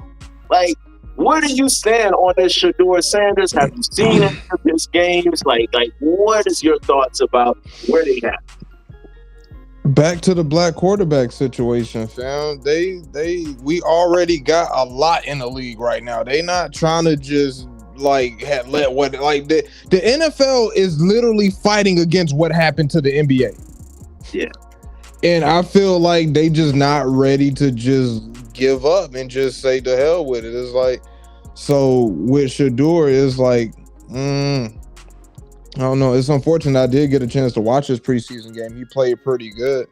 Like, what are you saying on this Shedeur Sanders? Have you seen any of his games? Like, what is your thoughts about where they at? Back to the black quarterback situation, fam. We already got a lot in the league right now. They not trying to just the NFL is literally fighting against what happened to the NBA. Yeah. And I feel like they just not ready to just give up and just say to hell with it. It's like, so with Shedeur, it's like, I don't know. It's unfortunate. I did get a chance to watch his preseason game. He played pretty good,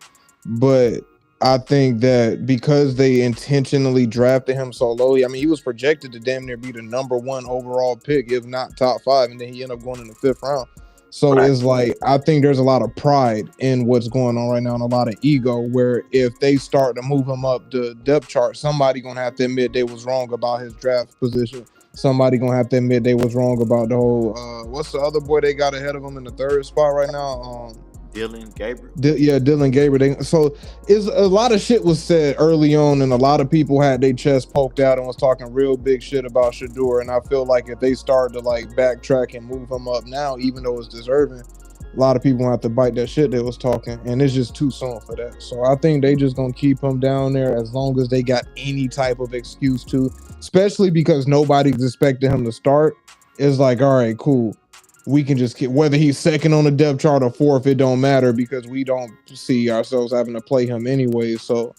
but I think that because they intentionally drafted him so low, I mean, he was projected to damn near be the number 1 overall pick, if not top 5, and then he ended up going in the 5th round. So It's like, I think there's a lot of pride in what's going on right now and a lot of ego, where if they start to move him up the depth chart, somebody going to have to admit they was wrong about his draft position. Somebody going to have to admit they was wrong about the whole, what's the other boy they got ahead of him in the 3rd spot right now? Dillon Gabriel. Dillon Gabriel. So is a lot of shit was said early on, and a lot of people had their chest poked out and was talking real big shit about Shedeur. And I feel like if they start to backtrack and move him up now, even though it's deserving, a lot of people have to bite that shit they was talking, and it's just too soon for that. So I think they just gonna keep him down there as long as they got any type of excuse to, especially because nobody's expecting him to start. It's like, all right, cool. We can just keep, whether he's 2nd on the depth chart or 4th, it don't matter because we don't see ourselves having to play him anyway. So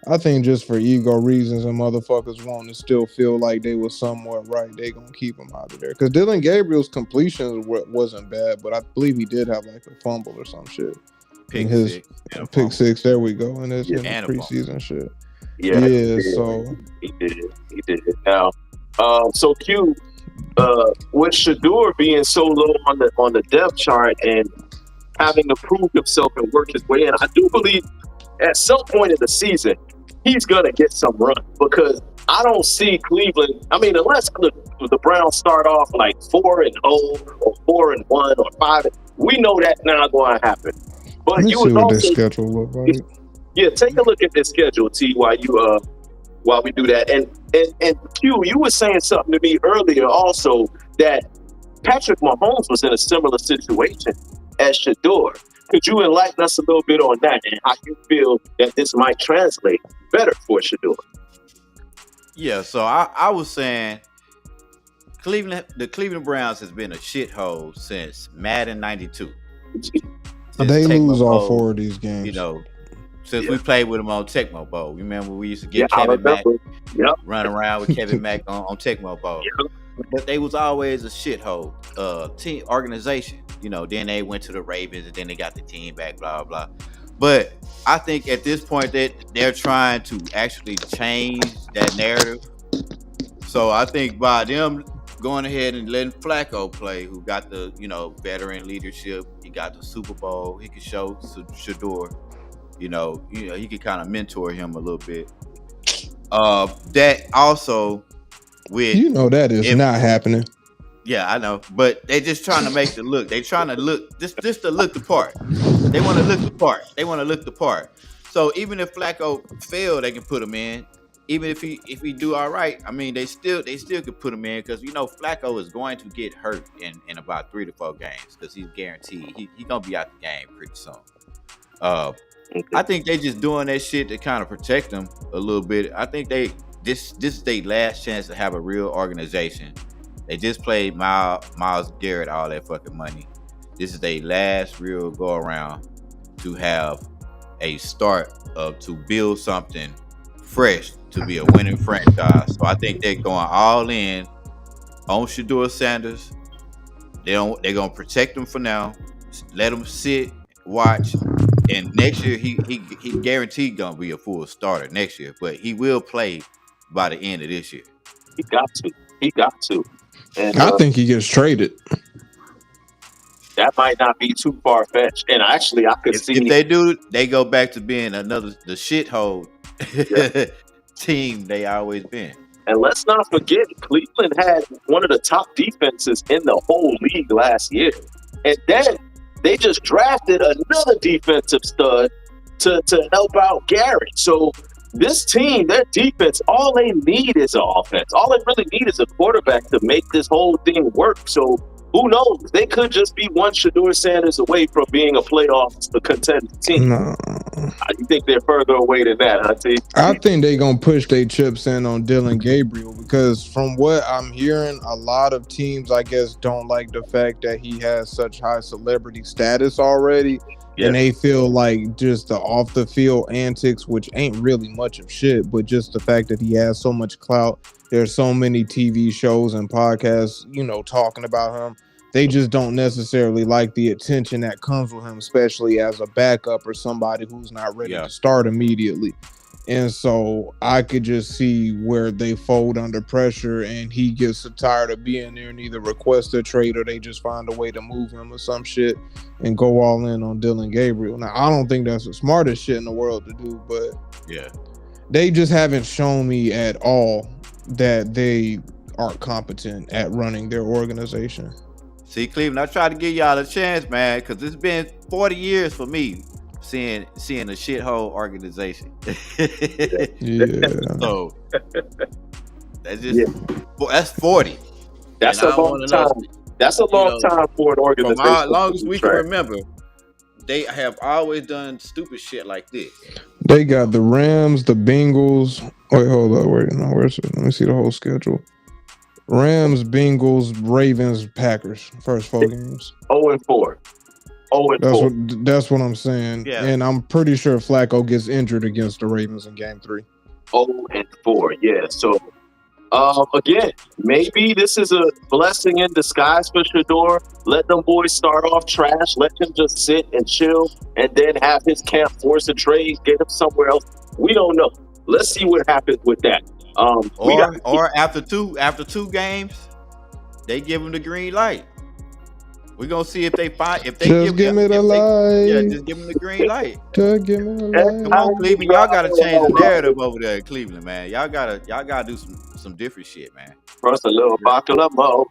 I think just for ego reasons and motherfuckers wanting to still feel like they was somewhat right, they gonna keep him out of there. Because Dillon Gabriel's completion wasn't bad, but I believe he did have a fumble or some shit. Pick six. There we go. And it's in the preseason shit. Yeah. So he did. Now, so Q. With Shedeur being so low on the depth chart and having to prove himself and work his way in, I do believe at some point in the season he's gonna get some run, because I don't see Cleveland. I mean, unless the Browns start off like 4-0 or 4-1 or 5, we know that's not going to happen. But let me see what their schedule look like. Yeah, take a look at this schedule, T, while we do that. And Q, you were saying something to me earlier also, that Patrick Mahomes was in a similar situation as Shedeur. Could you enlighten us a little bit on that and how you feel that this might translate better for Shedeur? Yeah, so I was saying the Cleveland Browns has been a shithole since Madden 92. They lose all 4 of these games. You know, since we played with them on Tecmo Bowl. Remember we used to get Kevin Mack run around with Kevin Mack on Tecmo Bowl. But they was always a shithole team organization. You know, then they went to the Ravens and then they got the team back, blah, blah. But I think at this point that they're trying to actually change that narrative. So I think by them going ahead and letting Flacco play, who got the, veteran leadership, he got the Super Bowl, he could show Shedeur, he could kind of mentor him a little bit. That also with that is not happening. Yeah, I know, but they just trying to make the look. They trying to look just to look the part. They want to look the part. So even if Flacco fail, they can put him in. Even if he do all right, I mean, they still could put him in, because Flacco is going to get hurt in about 3 to 4 games, because he's guaranteed he gonna be out the game pretty soon. I think they just doing that shit to kind of protect them a little bit. I think this is their last chance to have a real organization. They just played Myles Garrett all that fucking money. This is their last real go around to have a start to build something fresh to be a winning franchise. So I think they're going all in on Shedeur Sanders. They're gonna protect him for now. Let him sit, watch, and next year he guaranteed gonna be a full starter next year. But he will play by the end of this year. He got to. He got to. And I think he gets traded. that might not be too far fetched. And actually, I could see If they do, they go back to being the shithole team they always been. And let's not forget, Cleveland had one of the top defenses in the whole league last year. And then they just drafted another defensive stud to help out Garrett. So this team, their defense, all they need is an offense. All they really need is a quarterback to make this whole thing work. So who knows? They could just be one Shedeur Sanders away from being a contending team. No. You think they're further away than that, huh, T? I think they're going to push their chips in on Dylan Gabriel because from what I'm hearing, a lot of teams, I guess, don't like the fact that he has such high celebrity status already. Yeah. And they feel like just the off the field antics, which ain't really much of shit, but just the fact that he has so much clout. There's so many TV shows and podcasts, talking about him. They just don't necessarily like the attention that comes with him, especially as a backup or somebody who's not ready to start immediately. And so I could just see where they fold under pressure and he gets tired of being there and either request a trade or they just find a way to move him or some shit and go all in on Dylan Gabriel. Now, I don't think that's the smartest shit in the world to do, but they just haven't shown me at all that they are competent at running their organization. See, Cleveland, I try to give y'all a chance, man, because it's been 40 years for me seeing a shithole organization. So that's 40. That's a long time. That's a long time for an organization. From as long as we can remember, they have always done stupid shit like this. They got the Rams, the Bengals. Wait, hold up. Wait, no, where's it? Let me see the whole schedule. Rams, Bengals, Ravens, Packers. First 4 games. 0-4. 0-4. That's what I'm saying. Yeah. And I'm pretty sure Flacco gets injured against the Ravens in game 3. 0-4. Yeah. So again, maybe this is a blessing in disguise for Shedeur. Let them boys start off trash. Let him just sit and chill and then have his camp force a trade, get him somewhere else. We don't know. Let's see what happens with that. Or after two games, they give him the green light. We're gonna see if they just give me the light. Yeah, just give him the green light. Just give me the light. Come on, Cleveland, y'all gotta change the narrative over there in Cleveland, man. Y'all gotta do some different shit, man. First a little Bacalamo.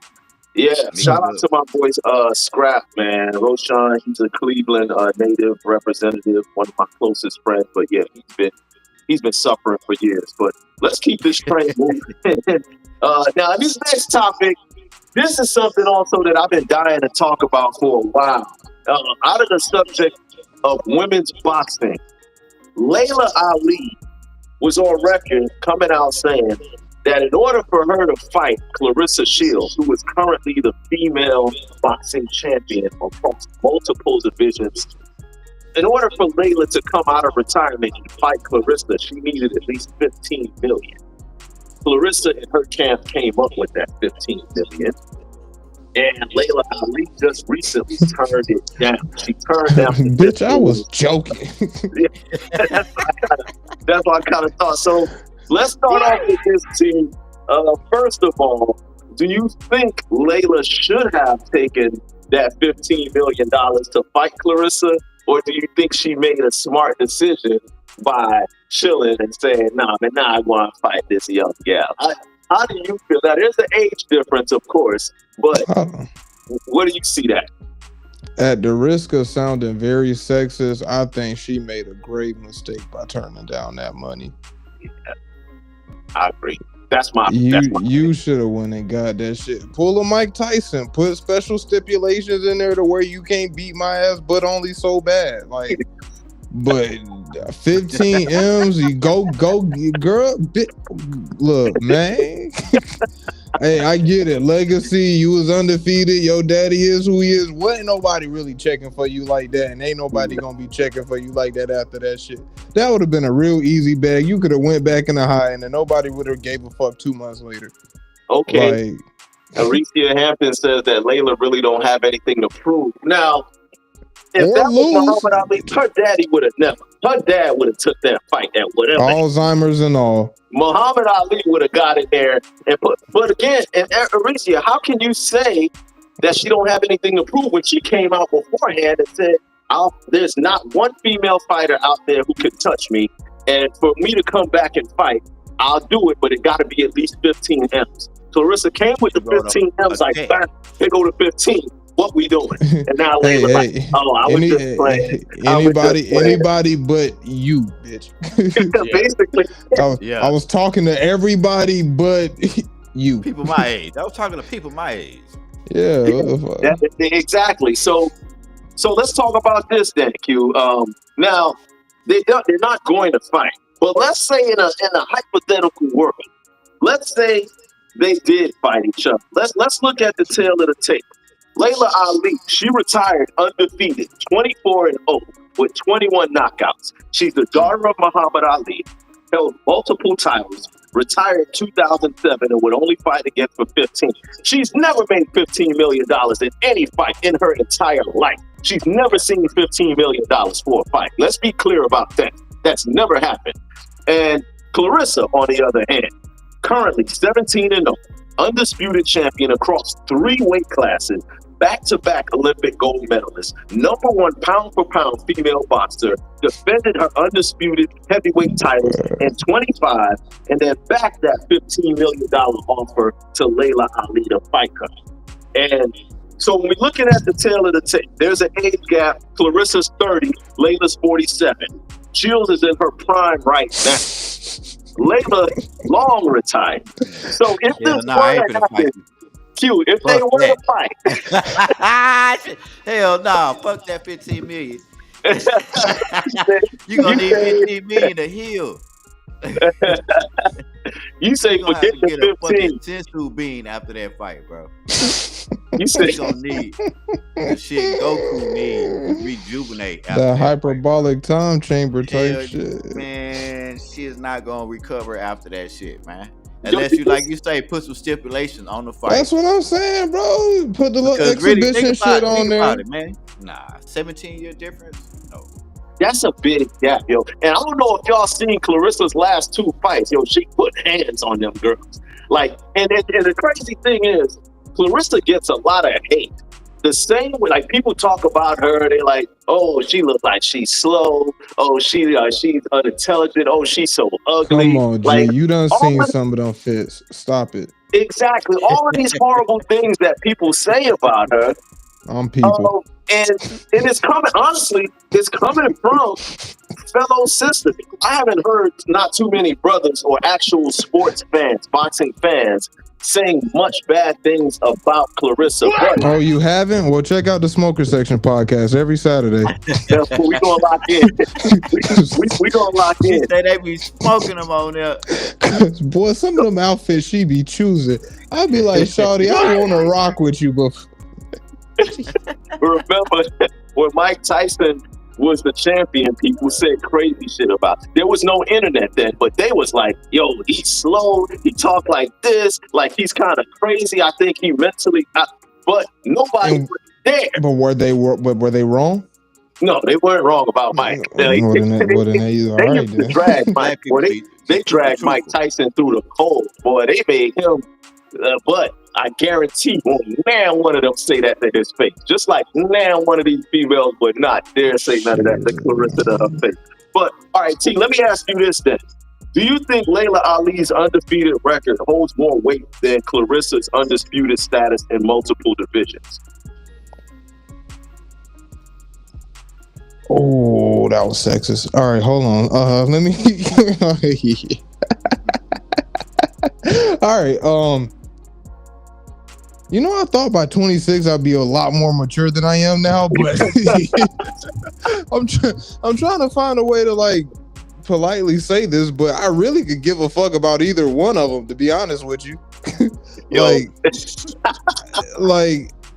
Yeah, shout out to my boys, Scrap, man. Roshan, he's a Cleveland native representative, one of my closest friends. But yeah, he's been suffering for years. But let's keep this train moving. Now, this next topic, this is something also that I've been dying to talk about for a while. Out of the subject of women's boxing, LAILA Ali was on record coming out saying that in order for her to fight CLARESSA SHIELDS, who is currently the female boxing champion across multiple divisions, in order for LAILA to come out of retirement and fight CLARESSA, she needed at least $15 million. CLARESSA and her camp came up with that $15 million. And LAILA Ali just recently turned it down. She turned down. Bitch, I was joking. That's what I kind of thought. So let's start off with this team. First of all, do you think LAILA should have taken that $15 million to fight CLARESSA? Or do you think she made a smart decision by chilling and saying, nah, I want to fight this young gal? How do you feel? Now, there's an age difference, of course, but where do you see that? At the risk of sounding very sexist, I think she made a grave mistake by turning down that money. Yeah, I agree. You should have went and got that shit. Pull a Mike Tyson. Put special stipulations in there to where you can't beat my ass, but only so bad. Like, but 15 M's, you go, girl. Look, man. Hey, I get it. Legacy, you was undefeated. Your daddy is who he is. Wasn't nobody really checking for you like that, and ain't nobody gonna be checking for you like that after that shit. That would have been a real easy bag. You could have went back in the high, and then nobody would have gave a fuck 2 months later. Okay. Like, Alicia Hampton says that LAILA really don't have anything to prove. Now, if or that was lose. Muhammad Ali, her daddy would have never. Her dad would have took that fight at whatever. Alzheimer's and all. Muhammad Ali would have got in there and put. But again, and Aricia, how can you say that she don't have anything to prove when she came out beforehand and said, "There's not one female fighter out there who can touch me, and for me to come back and fight, I'll do it, but it got to be at least 15 M's." Claressa came with the 15 M's, like, bam, they go to 15. What we doing? And now Layla like, oh, I was just playing. Anybody but you, bitch. Basically. I was talking to everybody but you. People my age. I was talking to people my age. Yeah. Exactly. So let's talk about this then, Q. Now, they're not going to fight. But let's say in a hypothetical world, let's say they did fight each other. Let's look at the tail of the tape. LAILA Ali, she retired undefeated, 24-0 with 21 knockouts. She's the daughter of Muhammad Ali, held multiple titles, retired 2007 and would only fight again for 15. She's never made $15 million in any fight in her entire life. She's never seen $15 million for a fight. Let's be clear about that. That's never happened. And Claressa, on the other hand, currently 17-0, undisputed champion across 3 weight classes, back-to-back Olympic gold medalist, #1 pound-for-pound female boxer, defended her undisputed heavyweight titles in 25, and then backed that $15 million offer to LAILA Ali to fight her. And so when we're looking at the tail of the tape, there's an age gap. Claressa's 30, LAILA's 47. Shields is in her prime right now. LAILA long retired. So if this were to happen, Q, if they were to fight. Hell no, fuck that 15 million. You gonna need 15 million to heal. You say forget the 15. Sensu bean after that fight, bro. You say you gonna need the shit Goku need to rejuvenate after the hyperbolic time chamber type shit. Man, she is not gonna recover after that shit, man. Unless you, like you say, put some stipulations on the fight. That's what I'm saying, bro. Put the little exhibition shit on there. Man. Nah, 17-year difference? No. That's a big gap, yo. And I don't know if y'all seen Claressa's last 2 fights. Yo, she put hands on them girls. Like, and the crazy thing is, Claressa gets a lot of hate. The same way, like, people talk about her, they're like, oh, she looks like she's slow. Oh, she's unintelligent. Oh, she's so ugly. Come on, G. Like, you done seen some of them fits. Stop it. Exactly. All of these horrible things that people say about her. People. And it's coming, honestly, it's coming from fellow sisters. I haven't heard not too many brothers or actual sports fans, boxing fans, saying much bad things about Claressa. Oh, you haven't? Well, check out the Smoker Section podcast every Saturday. That's what we gonna lock in. we gonna lock in. She say they be smoking them on there. Boy, some of them outfits she be choosing. I'd be like, shawty, I want to rock with you, but remember when Mike Tyson was the champion, people said crazy shit about it. There was no internet then, but they was like, yo, he's slow, he talk like this, like he's kind of crazy. I think he mentally, but nobody was there. But were they wrong? No, they weren't wrong about Mike. They dragged Mike Tyson through the cold. Boy, they made him, but I guarantee now one of them say that to his face. Just like now one of these females would not dare say none of that to Claressa to her face. But, all right, T, let me ask you this then. Do you think LAILA Ali's undefeated record holds more weight than Claressa's undisputed status in multiple divisions? Oh, that was sexist. All right, hold on. Let me. All right. You know, I thought by 26 I'd be a lot more mature than I am now, but I'm trying to find a way to like politely say this, but I really could give a fuck about either one of them, to be honest with you.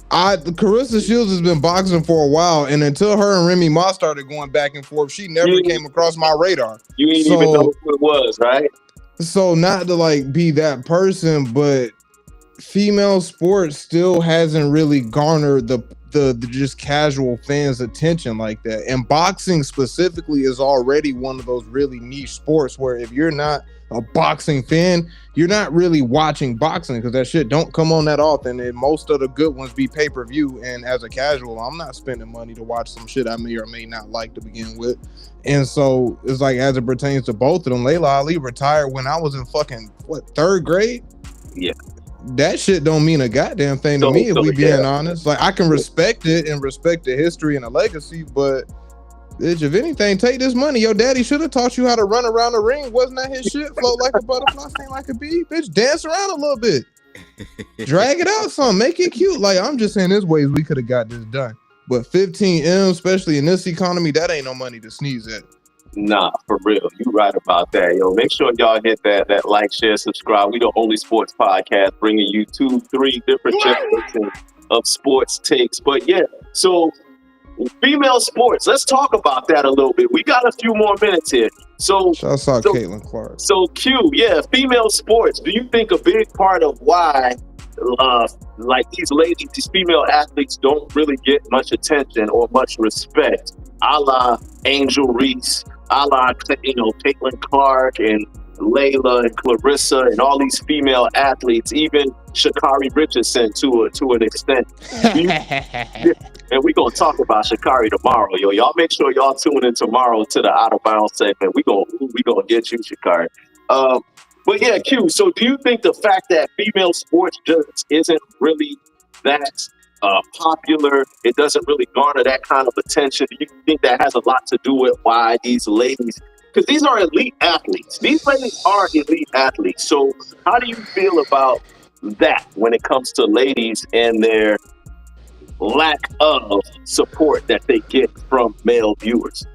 Claressa Shields has been boxing for a while, and until her and Remy Ma started going back and forth, she never came across my radar. You didn't even know who it was, right? So not to like be that person, but female sports still hasn't really garnered the the just casual fans' attention like that. And boxing specifically is already one of those really niche sports where if you're not a boxing fan, you're not really watching boxing because that shit don't come on that often, and most of the good ones be pay-per-view. And as a casual, I'm not spending money to watch some shit I may or may not like to begin with. And so it's like, as it pertains to both of them, Layla Ali retired when I was in fucking third grade. Yeah, that shit don't mean a goddamn thing to me, if we being honest. Like, I can respect it and respect the history and the legacy, but bitch, if anything, take this money. Your daddy should have taught you how to run around the ring. Wasn't that his shit? Float like a butterfly, sting like a bee. Bitch, dance around a little bit. Drag it out some. Make it cute. Like, I'm just saying, there's ways we could have got this done. But 15M, especially in this economy, that ain't no money to sneeze at. Nah, for real. You right about that, yo. Make sure y'all hit that like, share, subscribe. We the only sports podcast bringing you 2-3 different generations of sports takes. But yeah, so female sports, let's talk about that a little bit. We got a few more minutes here. Shouts out Caitlin Clark. So Q, yeah, female sports. Do you think a big part of why like these ladies, these female athletes don't really get much attention or much respect, a la Angel Reese, a la, Caitlin Clark and Layla and Claressa and all these female athletes, even Sha'Carri Richardson to an extent. And we're going to talk about Sha'Carri tomorrow, yo. Y'all make sure y'all tune in tomorrow to the Out of Bounds segment. We gonna get you, Sha'Carri. But yeah, Q, so do you think the fact that female sports just isn't really that popular, it doesn't really garner that kind of attention, do you think that has a lot to do with why these ladies, because these are elite athletes. These ladies are elite athletes. So how do you feel about that when it comes to ladies and their lack of support that they get from male viewers?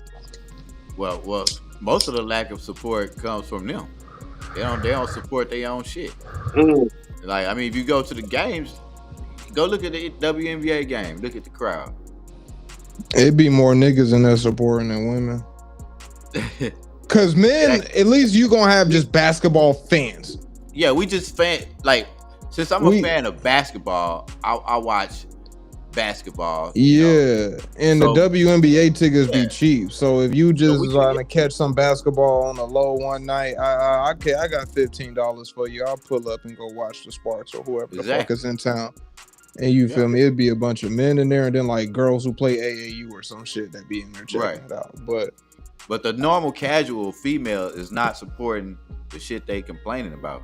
Well, most of the lack of support comes from them. They don't support their own shit. Like, I mean, if you go to the games, go look at the WNBA game. Look at the crowd. It'd be more niggas in there supporting than women. Cause men, at least you gonna have just basketball fans. Yeah, we just like, since I'm a fan of basketball, I watch basketball. Yeah, and so, the WNBA tickets be cheap. So if you just trying to catch some basketball on the low one night, I got $15 for you. I'll pull up and go watch the Sparks or whoever the fuck is in town. And you feel me? It'd be a bunch of men in there, and then like girls who play AAU or some shit that be in there checking it out. But the normal casual female is not supporting the shit they complaining about.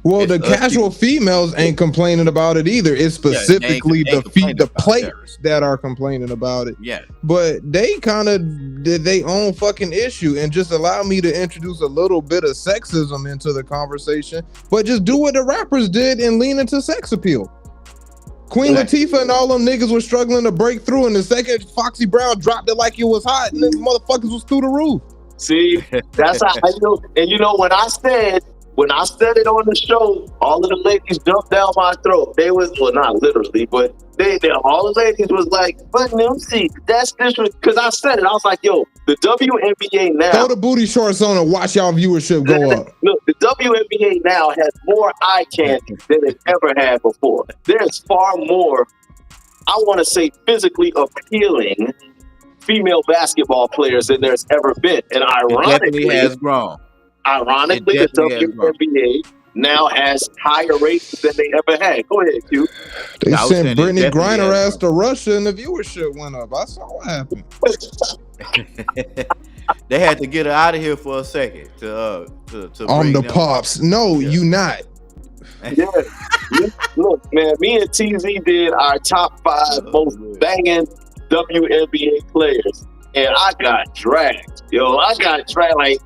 Well, the casual females ain't complaining about it either. It's specifically the players that are complaining about it. Yeah. But they kind of did their own fucking issue, and just allow me to introduce a little bit of sexism into the conversation, but just do what the rappers did and lean into sex appeal. Queen Latifah and all them niggas were struggling to break through, and the second Foxy Brown dropped it like it was hot, and then motherfuckers was through the roof. See, that's how I know. And when I said it on the show, all of the ladies jumped down my throat. They was, well, not literally, but they all the ladies was like, but see, that's this, because I said it. I was like, yo, the WNBA now. Throw the booty shorts on and watch y'all viewership go up. Look, the WNBA now has more eye candy than it ever had before. There's far more, I want to say, physically appealing female basketball players than there's ever been. And ironically, it has grown. Ironically, the WNBA now has higher rates than they ever had. Go ahead, Q. They sent Brittany Griner ass to Russia and the viewership went up. I saw what happened. They had to get her out of here for a second to on the pops. Up. No, you not. Yeah. Look, man, me and TZ did our top 5 most banging WNBA players, and I got dragged. Yo, I got dragged like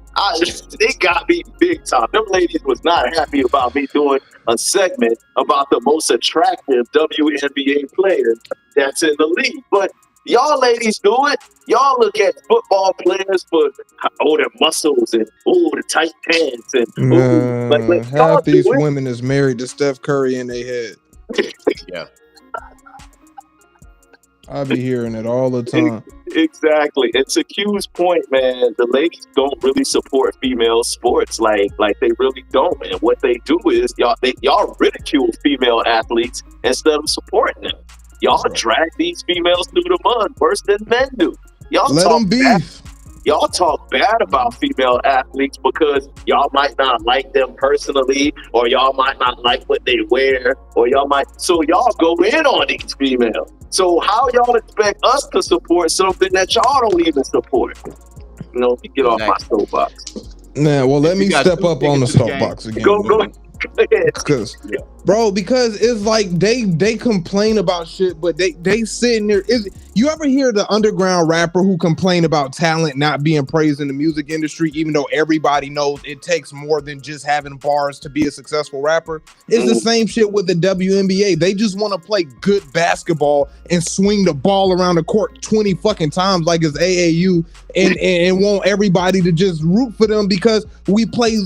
they got me big time. Them ladies was not happy about me doing a segment about the most attractive WNBA players that's in the league. But y'all ladies do it. Y'all look at football players for their muscles and the tight pants and like half these women is married to Steph Curry in their head. Yeah. I be hearing it all the time. Exactly. And to Q's point, man, the ladies don't really support female sports like they really don't. And what they do is y'all ridicule female athletes instead of supporting them. Y'all drag these females through the mud worse than men do. Y'all Let them beef. Y'all talk bad about female athletes because y'all might not like them personally, or y'all might not like what they wear, or so y'all go in on these females. So how y'all expect us to support something that y'all don't even support? You know, get off my soapbox. Man, well, let me step up on the soapbox again. Go ahead. Because it's like they complain about shit, but they sitting there. You ever hear the underground rapper who complain about talent not being praised in the music industry, even though everybody knows it takes more than just having bars to be a successful rapper? It's the same shit with the WNBA. They just want to play good basketball and swing the ball around the court 20 fucking times like it's AAU and want everybody to just root for them because we play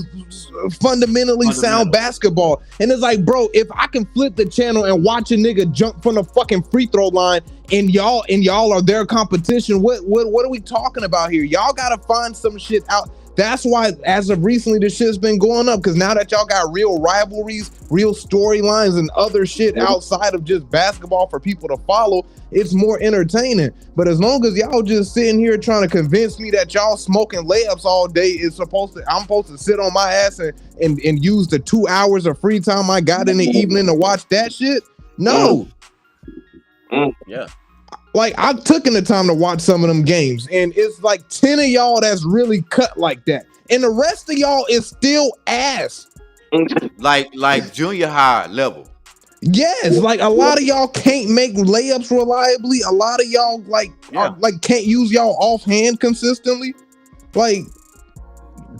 fundamentally sound basketball. And it's like, bro, if I can flip the channel and watch a nigga jump from the fucking free throw line and y'all are their competition, what are we talking about here? Y'all gotta find some shit out. That's why, as of recently, this shit's been going up, because now that y'all got real rivalries, real storylines, and other shit outside of just basketball for people to follow, it's more entertaining. But as long as y'all just sitting here trying to convince me that y'all smoking layups all day I'm supposed to sit on my ass and use the 2 hours of free time I got in the evening to watch that shit, no. Yeah. Like, I've taken the time to watch some of them games, and it's like 10 of y'all that's really cut like that, and the rest of y'all is still ass. Like junior high level. Yes, like a lot of y'all can't make layups reliably. A lot of y'all can't use y'all offhand consistently. Like,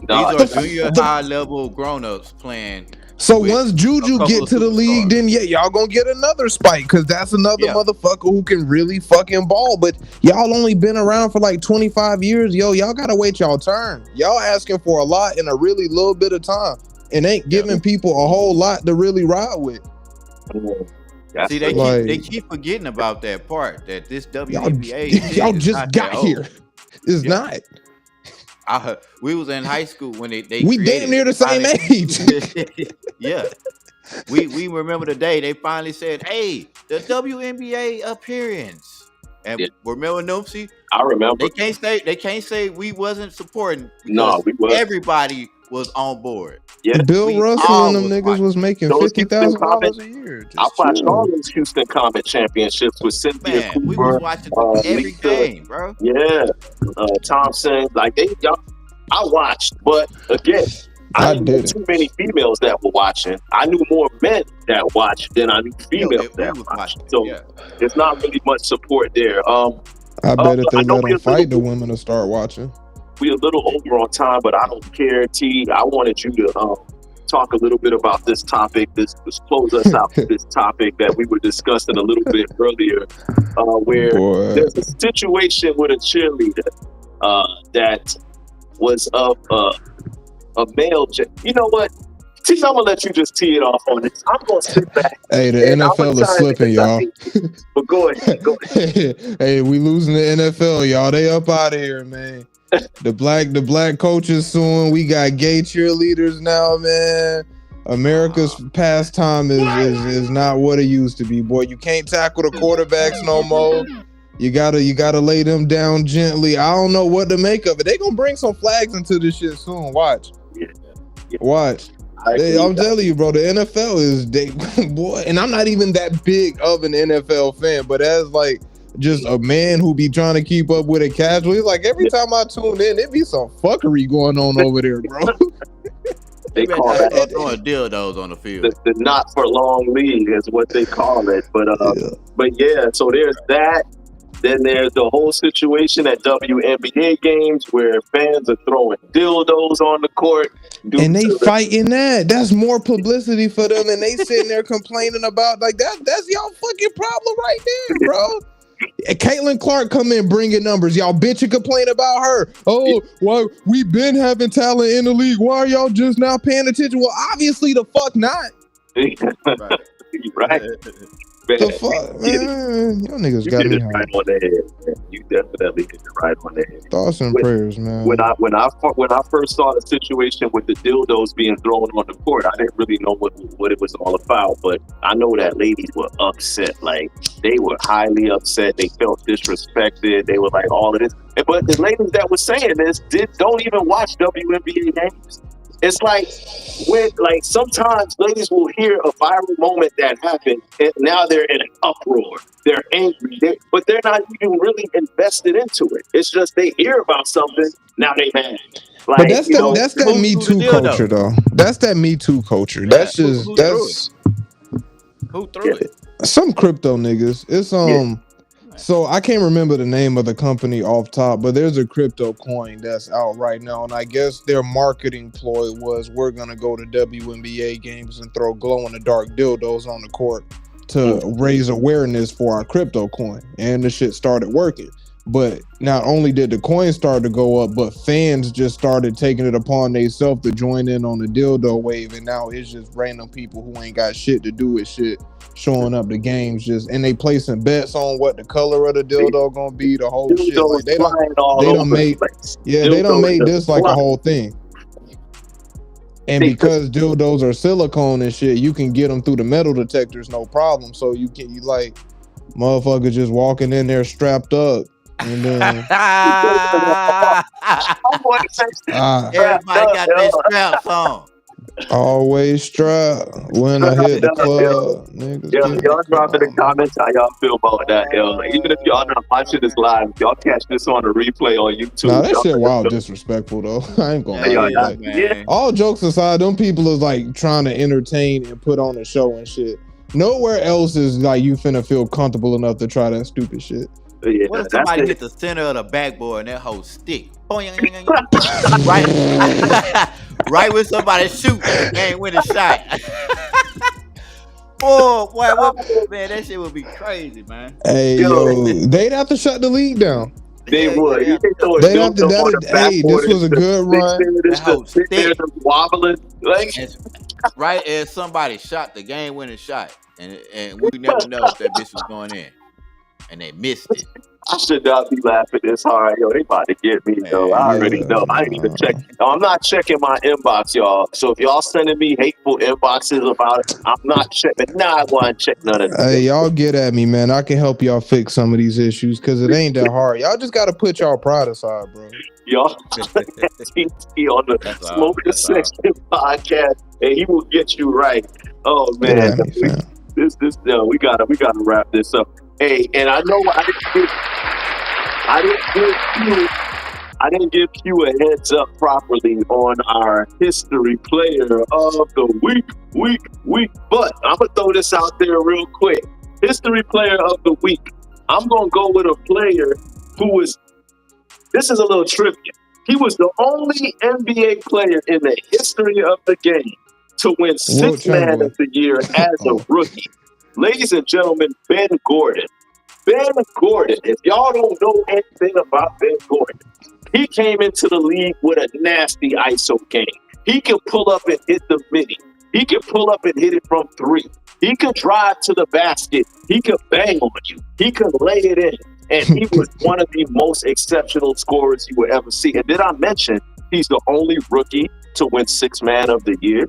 these are junior high level grown-ups playing. So once Juju get to the league, then y'all gonna get another spike, because that's another motherfucker who can really fucking ball. But y'all only been around for like 25 years. Y'all gotta wait y'all turn. Y'all asking for a lot in a really little bit of time, and ain't giving people a whole lot to really ride with. See, they keep forgetting about that part, that this WNBA y'all just got here. It's not. We was in high school when they we damn near the same age. Yeah. We remember the day they finally said, hey, the WNBA appearance. And remember Noopsy? I remember. They can't say we wasn't supporting, because no, we wasn't. Everybody was on board. Yeah. Bill Russell and them niggas was making $50,000 a year. I watched all those Houston Combat Championships with Cynthia Cooper. We was watching every game, bro. Yeah. Thompson. Like, I watched, but again, I didn't know too many females that were watching. I knew more men that watched than I knew females that watched. So there's not really much support there. I bet if they let them fight, the women will start watching. We're a little over on time, but I don't care, T. I wanted you to talk a little bit about this topic. This close us out with this topic that we were discussing a little bit earlier, where there's a situation with a cheerleader that was of a male. You know what? T, I'm gonna let you just tee it off on this. I'm gonna sit back. Hey, the NFL is slipping, y'all. But go ahead. Hey, we losing the NFL, y'all. They up out of here, man. The black coaches soon. We got gay cheerleaders now, man. America's pastime is not what it used to be, boy. You can't tackle the quarterbacks no more. You gotta lay them down gently. I don't know what to make of it. They gonna bring some flags into this shit soon. Watch. Watch. I'm telling you, bro, the NFL is boy, and I'm not even that big of an NFL fan, but as like just a man who be trying to keep up with it casually, like every time I tune in, it be some fuckery going on over there, bro. They call that throwing dildos on the field. The not for long league is what they call it. But yeah, so there's that. Then there's the whole situation at WNBA games where fans are throwing dildos on the court. And they fighting that. That's more publicity for them, and they sitting there complaining about, like, that's y'all fucking problem right there, bro. Caitlin Clark come in bringing numbers. Y'all bitch and complain about her. Oh, well, we been having talent in the league. Why are y'all just now paying attention? Well, obviously the fuck not. Right. Man, The fuck, man? Y'all niggas you got did me it right hot. on the head, man. You definitely did it right on the head. Thoughts and When, prayers, man. when I first saw the situation with the dildos being thrown on the court, I didn't really know what it was all about. But I know that ladies were upset. Like, they were highly upset. They felt disrespected. They were like all of this. But the ladies that were saying this don't even watch WNBA games. It's like sometimes ladies will hear a viral moment that happened and now they're in an uproar. They're angry, but they're not even really invested into it. It's just they hear about something, now they mad. But Like, that's that Who Me threw the Too dildo? culture, though. That's that Me Too culture. Yeah, That's who just threw that's Who threw it? some crypto niggas. It's Yeah. So I can't remember the name of the company off top, but there's a crypto coin that's out right now, and I guess their marketing ploy was we're gonna go to WNBA games and throw glow in the dark dildos on the court to raise awareness for our crypto coin, and the shit started working. But not only did the coin start to go up, but fans just started taking it upon themselves to join in on the dildo wave, and now it's just random people who ain't got shit to do with shit showing up to games, and they placing bets on what the color of the dildo gonna be, the whole shit. Like they don't make this like a whole thing. And because dildos are silicone and shit, you can get them through the metal detectors, no problem. So you like motherfuckers just walking in there strapped up. And then everybody got their straps on. Always strapped when I hit the club. Niggas y'all drop in the comments how y'all feel about that, yo. Like, even if y'all not watching this live, y'all catch this on a replay on YouTube. Nah, that shit wild disrespectful though. I ain't gonna lie. Man. All jokes aside, them people is like trying to entertain and put on a show and shit. Nowhere else is like you finna feel comfortable enough to try that stupid shit. Yeah, what if somebody hit the center of the backboard and that whole stick? right, right when somebody shoot the game winning shot. Oh boy, man, that shit would be crazy, man. Hey yo, they'd have to shut the league down. They would. They'd have to. Hey, this was a good run. That whole stick wobbling, like right as somebody shot the game winning shot, and we never know if that bitch was going in, and they missed it. I should not be laughing this hard. Yo, they about to get me, though. I already know. I ain't even check. No, I'm not checking my inbox, y'all. So if y'all sending me hateful inboxes about it, I'm not checking. Nah, I want to check none of that. Hey, y'all get at me, man. I can help y'all fix some of these issues because it ain't that hard. Y'all just got to put y'all pride aside, bro. Y'all, TT on the Smoking Section podcast, and he will get you right. Oh, man. We gotta wrap this up. Hey, and I know I didn't give you a heads up properly on our history player of the week. But I'm gonna throw this out there real quick. History player of the week. I'm gonna go with a player who was. This is a little trivia. He was the only NBA player in the history of the game to win Sixth Man of the Year as a rookie. Ladies and gentlemen, Ben Gordon. Ben Gordon, if y'all don't know anything about Ben Gordon, he came into the league with a nasty ISO game. He can pull up and hit the mini. He can pull up and hit it from three. He could drive to the basket. He could bang on you. He could lay it in. And he was one of the most exceptional scorers you would ever see. And did I mention he's the only rookie to win Sixth Man of the Year?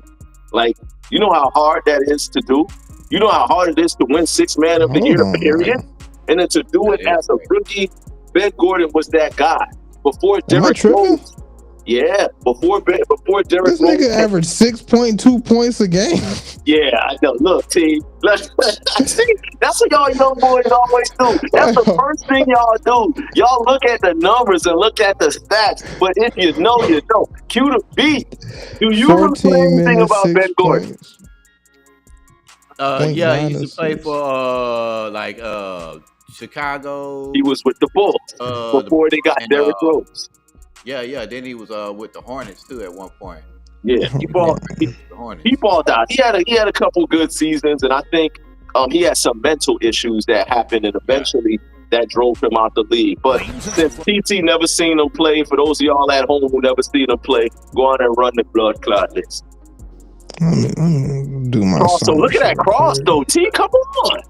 Like, you know how hard that is to do? You know how hard it is to win Sixth Man of the Year, period? And then to do it as a rookie, Ben Gordon was that guy. Before Derrick Rose. Yeah, before Derrick Rose. This nigga averaged 6.2 points a game. Yeah, I know. Look, team. See, that's what y'all young boys always do. That's the first thing y'all do. Y'all look at the numbers and look at the stats. But if you know, you know. Cue the beat. Do you remember anything about Ben Gordon? Yeah, he used to play for Chicago. He was with the Bulls before they got Derrick Rose. Yeah. Then he was with the Hornets too at one point. Yeah, he balled out. He had a couple good seasons, and I think he had some mental issues that happened, and eventually that drove him out the league. But since TT never seen him play, for those of y'all at home who never seen him play, go on and run the blood clot list. Let me do my cross. So look at that cross though, T. Come on.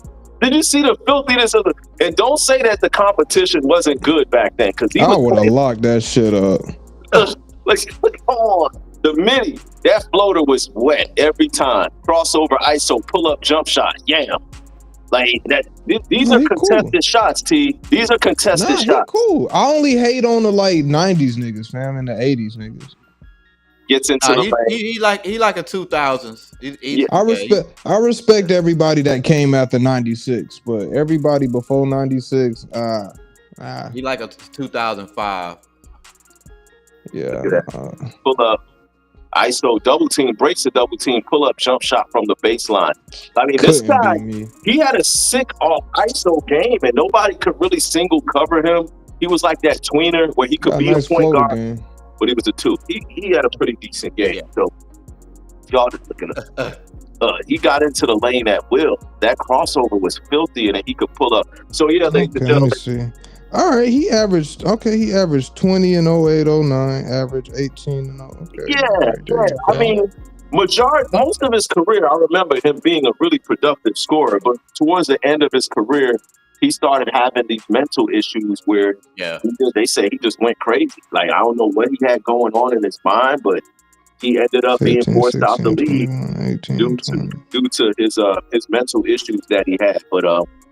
Did you see the filthiness of the? And don't say that the competition wasn't good back then, because he I was would have locked that shit up. like, come on. The mini, that floater was wet every time. Crossover, ISO, pull up, jump shot, yam. Like that. These are contested shots, T. These are contested shots. Cool. I only hate on the like 90s niggas, fam, and the 80s niggas. Gets into the lane. He like a 2000s. I respect everybody that came after 96, but everybody before 96, he like a 2005. Yeah. Pull up, ISO, double team, breaks the double team, pull up, jump shot from the baseline. I mean, this guy, he had a sick off ISO game, and nobody could really single cover him. He was like that tweener where he could be a point guard. Game. But he was a 2. He had a pretty decent game. Yeah. So y'all just looking at he got into the lane at will. That crossover was filthy, and he could pull up. So yeah, ladies and gentlemen. Let me see. All right, he averaged 20 in 08, 09, average 18 and 0. Okay. Yeah. I mean, most of his career, I remember him being a really productive scorer, but towards the end of his career, he started having these mental issues where they say he just went crazy. Like, I don't know what he had going on in his mind, but he ended up 15, being forced 16, out the league 18, due to his mental issues that he had. But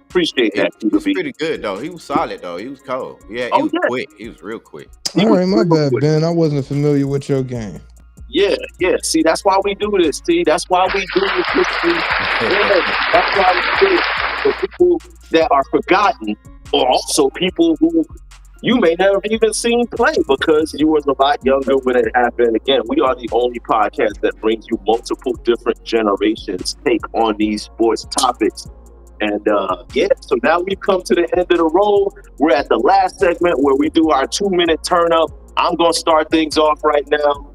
appreciate that. He was pretty good though. He was solid though. He was cold. Yeah, he was quick. He was real quick. All right, my bad, Ben. I wasn't familiar with your game. Yeah. See, that's why we do this. See, that's why we do this. That's why we do it. For people that are forgotten, or also people who you may never even seen play because you was a lot younger when it happened. Again, we are the only podcast that brings you multiple different generations' take on these sports topics. And so now we've come to the end of the road. We're at the last segment where we do our 2-minute turn up. I'm going to start things off right now.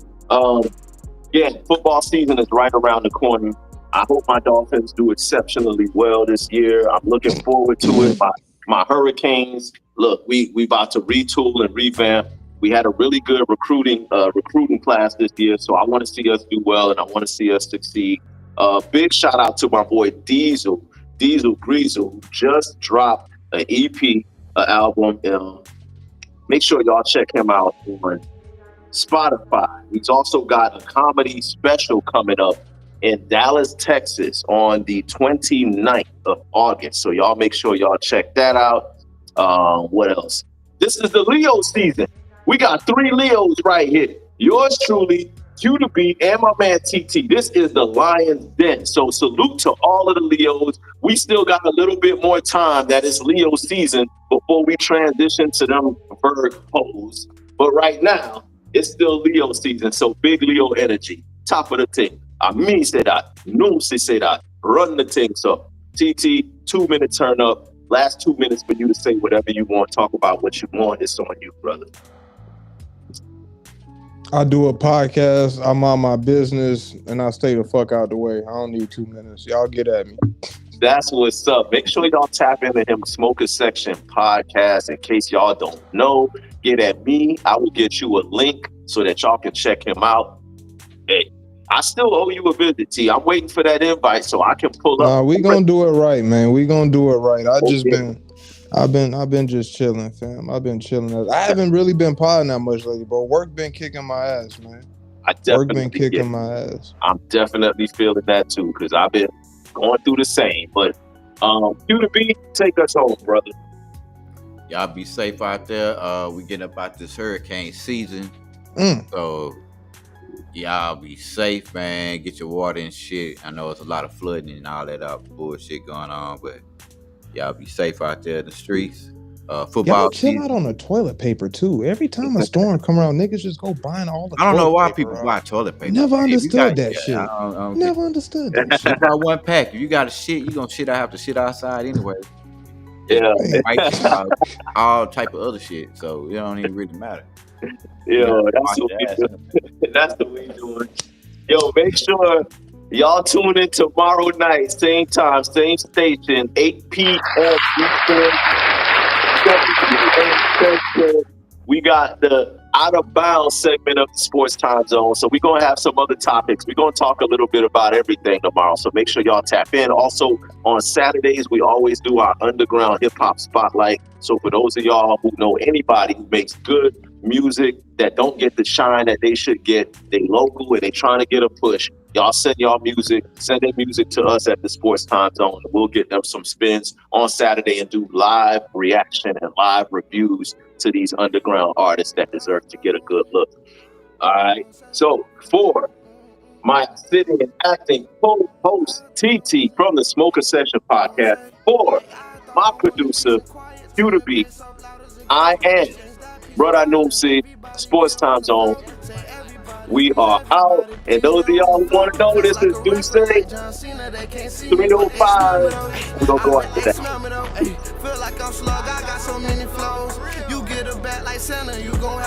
Football season is right around the corner. I hope my Dolphins do exceptionally well this year. I'm looking forward to it. My Hurricanes, look, we about to retool and revamp. We had a really good recruiting class this year, so I want to see us do well and I want to see us succeed. Big shout out to my boy Diesel Greasel, who just dropped an EP, album. Make sure y'all check him out on Spotify. He's also got a comedy special coming up in Dallas, Texas on the 29th of August. So y'all make sure y'all check that out. What else? This is the Leo season. We got 3 Leos right here. Yours truly, Q to B, and my man TT. This is the Lion's Den. So salute to all of the Leos. We still got a little bit more time that is Leo season before we transition to them Virg hoes. But right now, it's still Leo season. So big Leo energy. Top of the thing. A mí será, no se será. Run the thing. So TT, 2-minute turn up. Last 2 minutes for you to say whatever you want. Talk about what you want. It's on you, brother. I do a podcast, I'm on my business, and I stay the fuck out the way. I don't need 2 minutes. Y'all get at me. That's what's up. Make sure y'all tap into him Smoker Section podcast. In case y'all don't know, get at me. I will get you a link so that y'all can check him out. Hey, I still owe you a visit, T. I'm waiting for that invite so I can pull up. Nah, we gonna do it right, man. We gonna do it right. I've been just chilling, fam. I've been chilling. I haven't really been potting that much lately, bro. Work been kicking my ass, man. Work been kicking my ass. I'm definitely feeling that too, because I've been going through the same. But Q to B, take us home, brother. Y'all be safe out there. We getting up out this hurricane season. So y'all be safe, man. Get your water and shit. I know it's a lot of flooding and all that bullshit going on, but y'all be safe out there in the streets. Football. Y'all chill out on the toilet paper too. Every time a storm come around, niggas just go buying all the. I don't know why people buy toilet paper. Never understood that shit. Never understood that shit. Buy one pack. If you got a shit, you gonna shit. I have to shit outside anyway. Yeah. All type of other shit. So it don't even really matter. Yeah, that's the way we do it. Yo, make sure y'all tune in tomorrow night, same time, same station, 8 p.m. Eastern, 7 p.m. Central. We we got the out of bounds segment of the Sports Time Zone. So we're going to have some other topics. We're going to talk a little bit about everything tomorrow. So make sure y'all tap in. Also, on Saturdays, we always do our underground hip hop spotlight. So for those of y'all who know anybody who makes good music that don't get the shine that they should get, they local and they trying to get a push, y'all send their music to us at the Sports Time Zone, and we'll get them some spins on Saturday and do live reaction and live reviews to these underground artists that deserve to get a good look. All right. So for my sitting and acting co-host TT from the Smoker Session podcast, for my producer Q to B, I am Brother Noomsi, Sports Time Zone. We are out, and those of y'all who want to know, this is Deuce 305. We're gonna go after that. Feel like I'm slug, I got so many flows. You get a bat like Santa, you gon'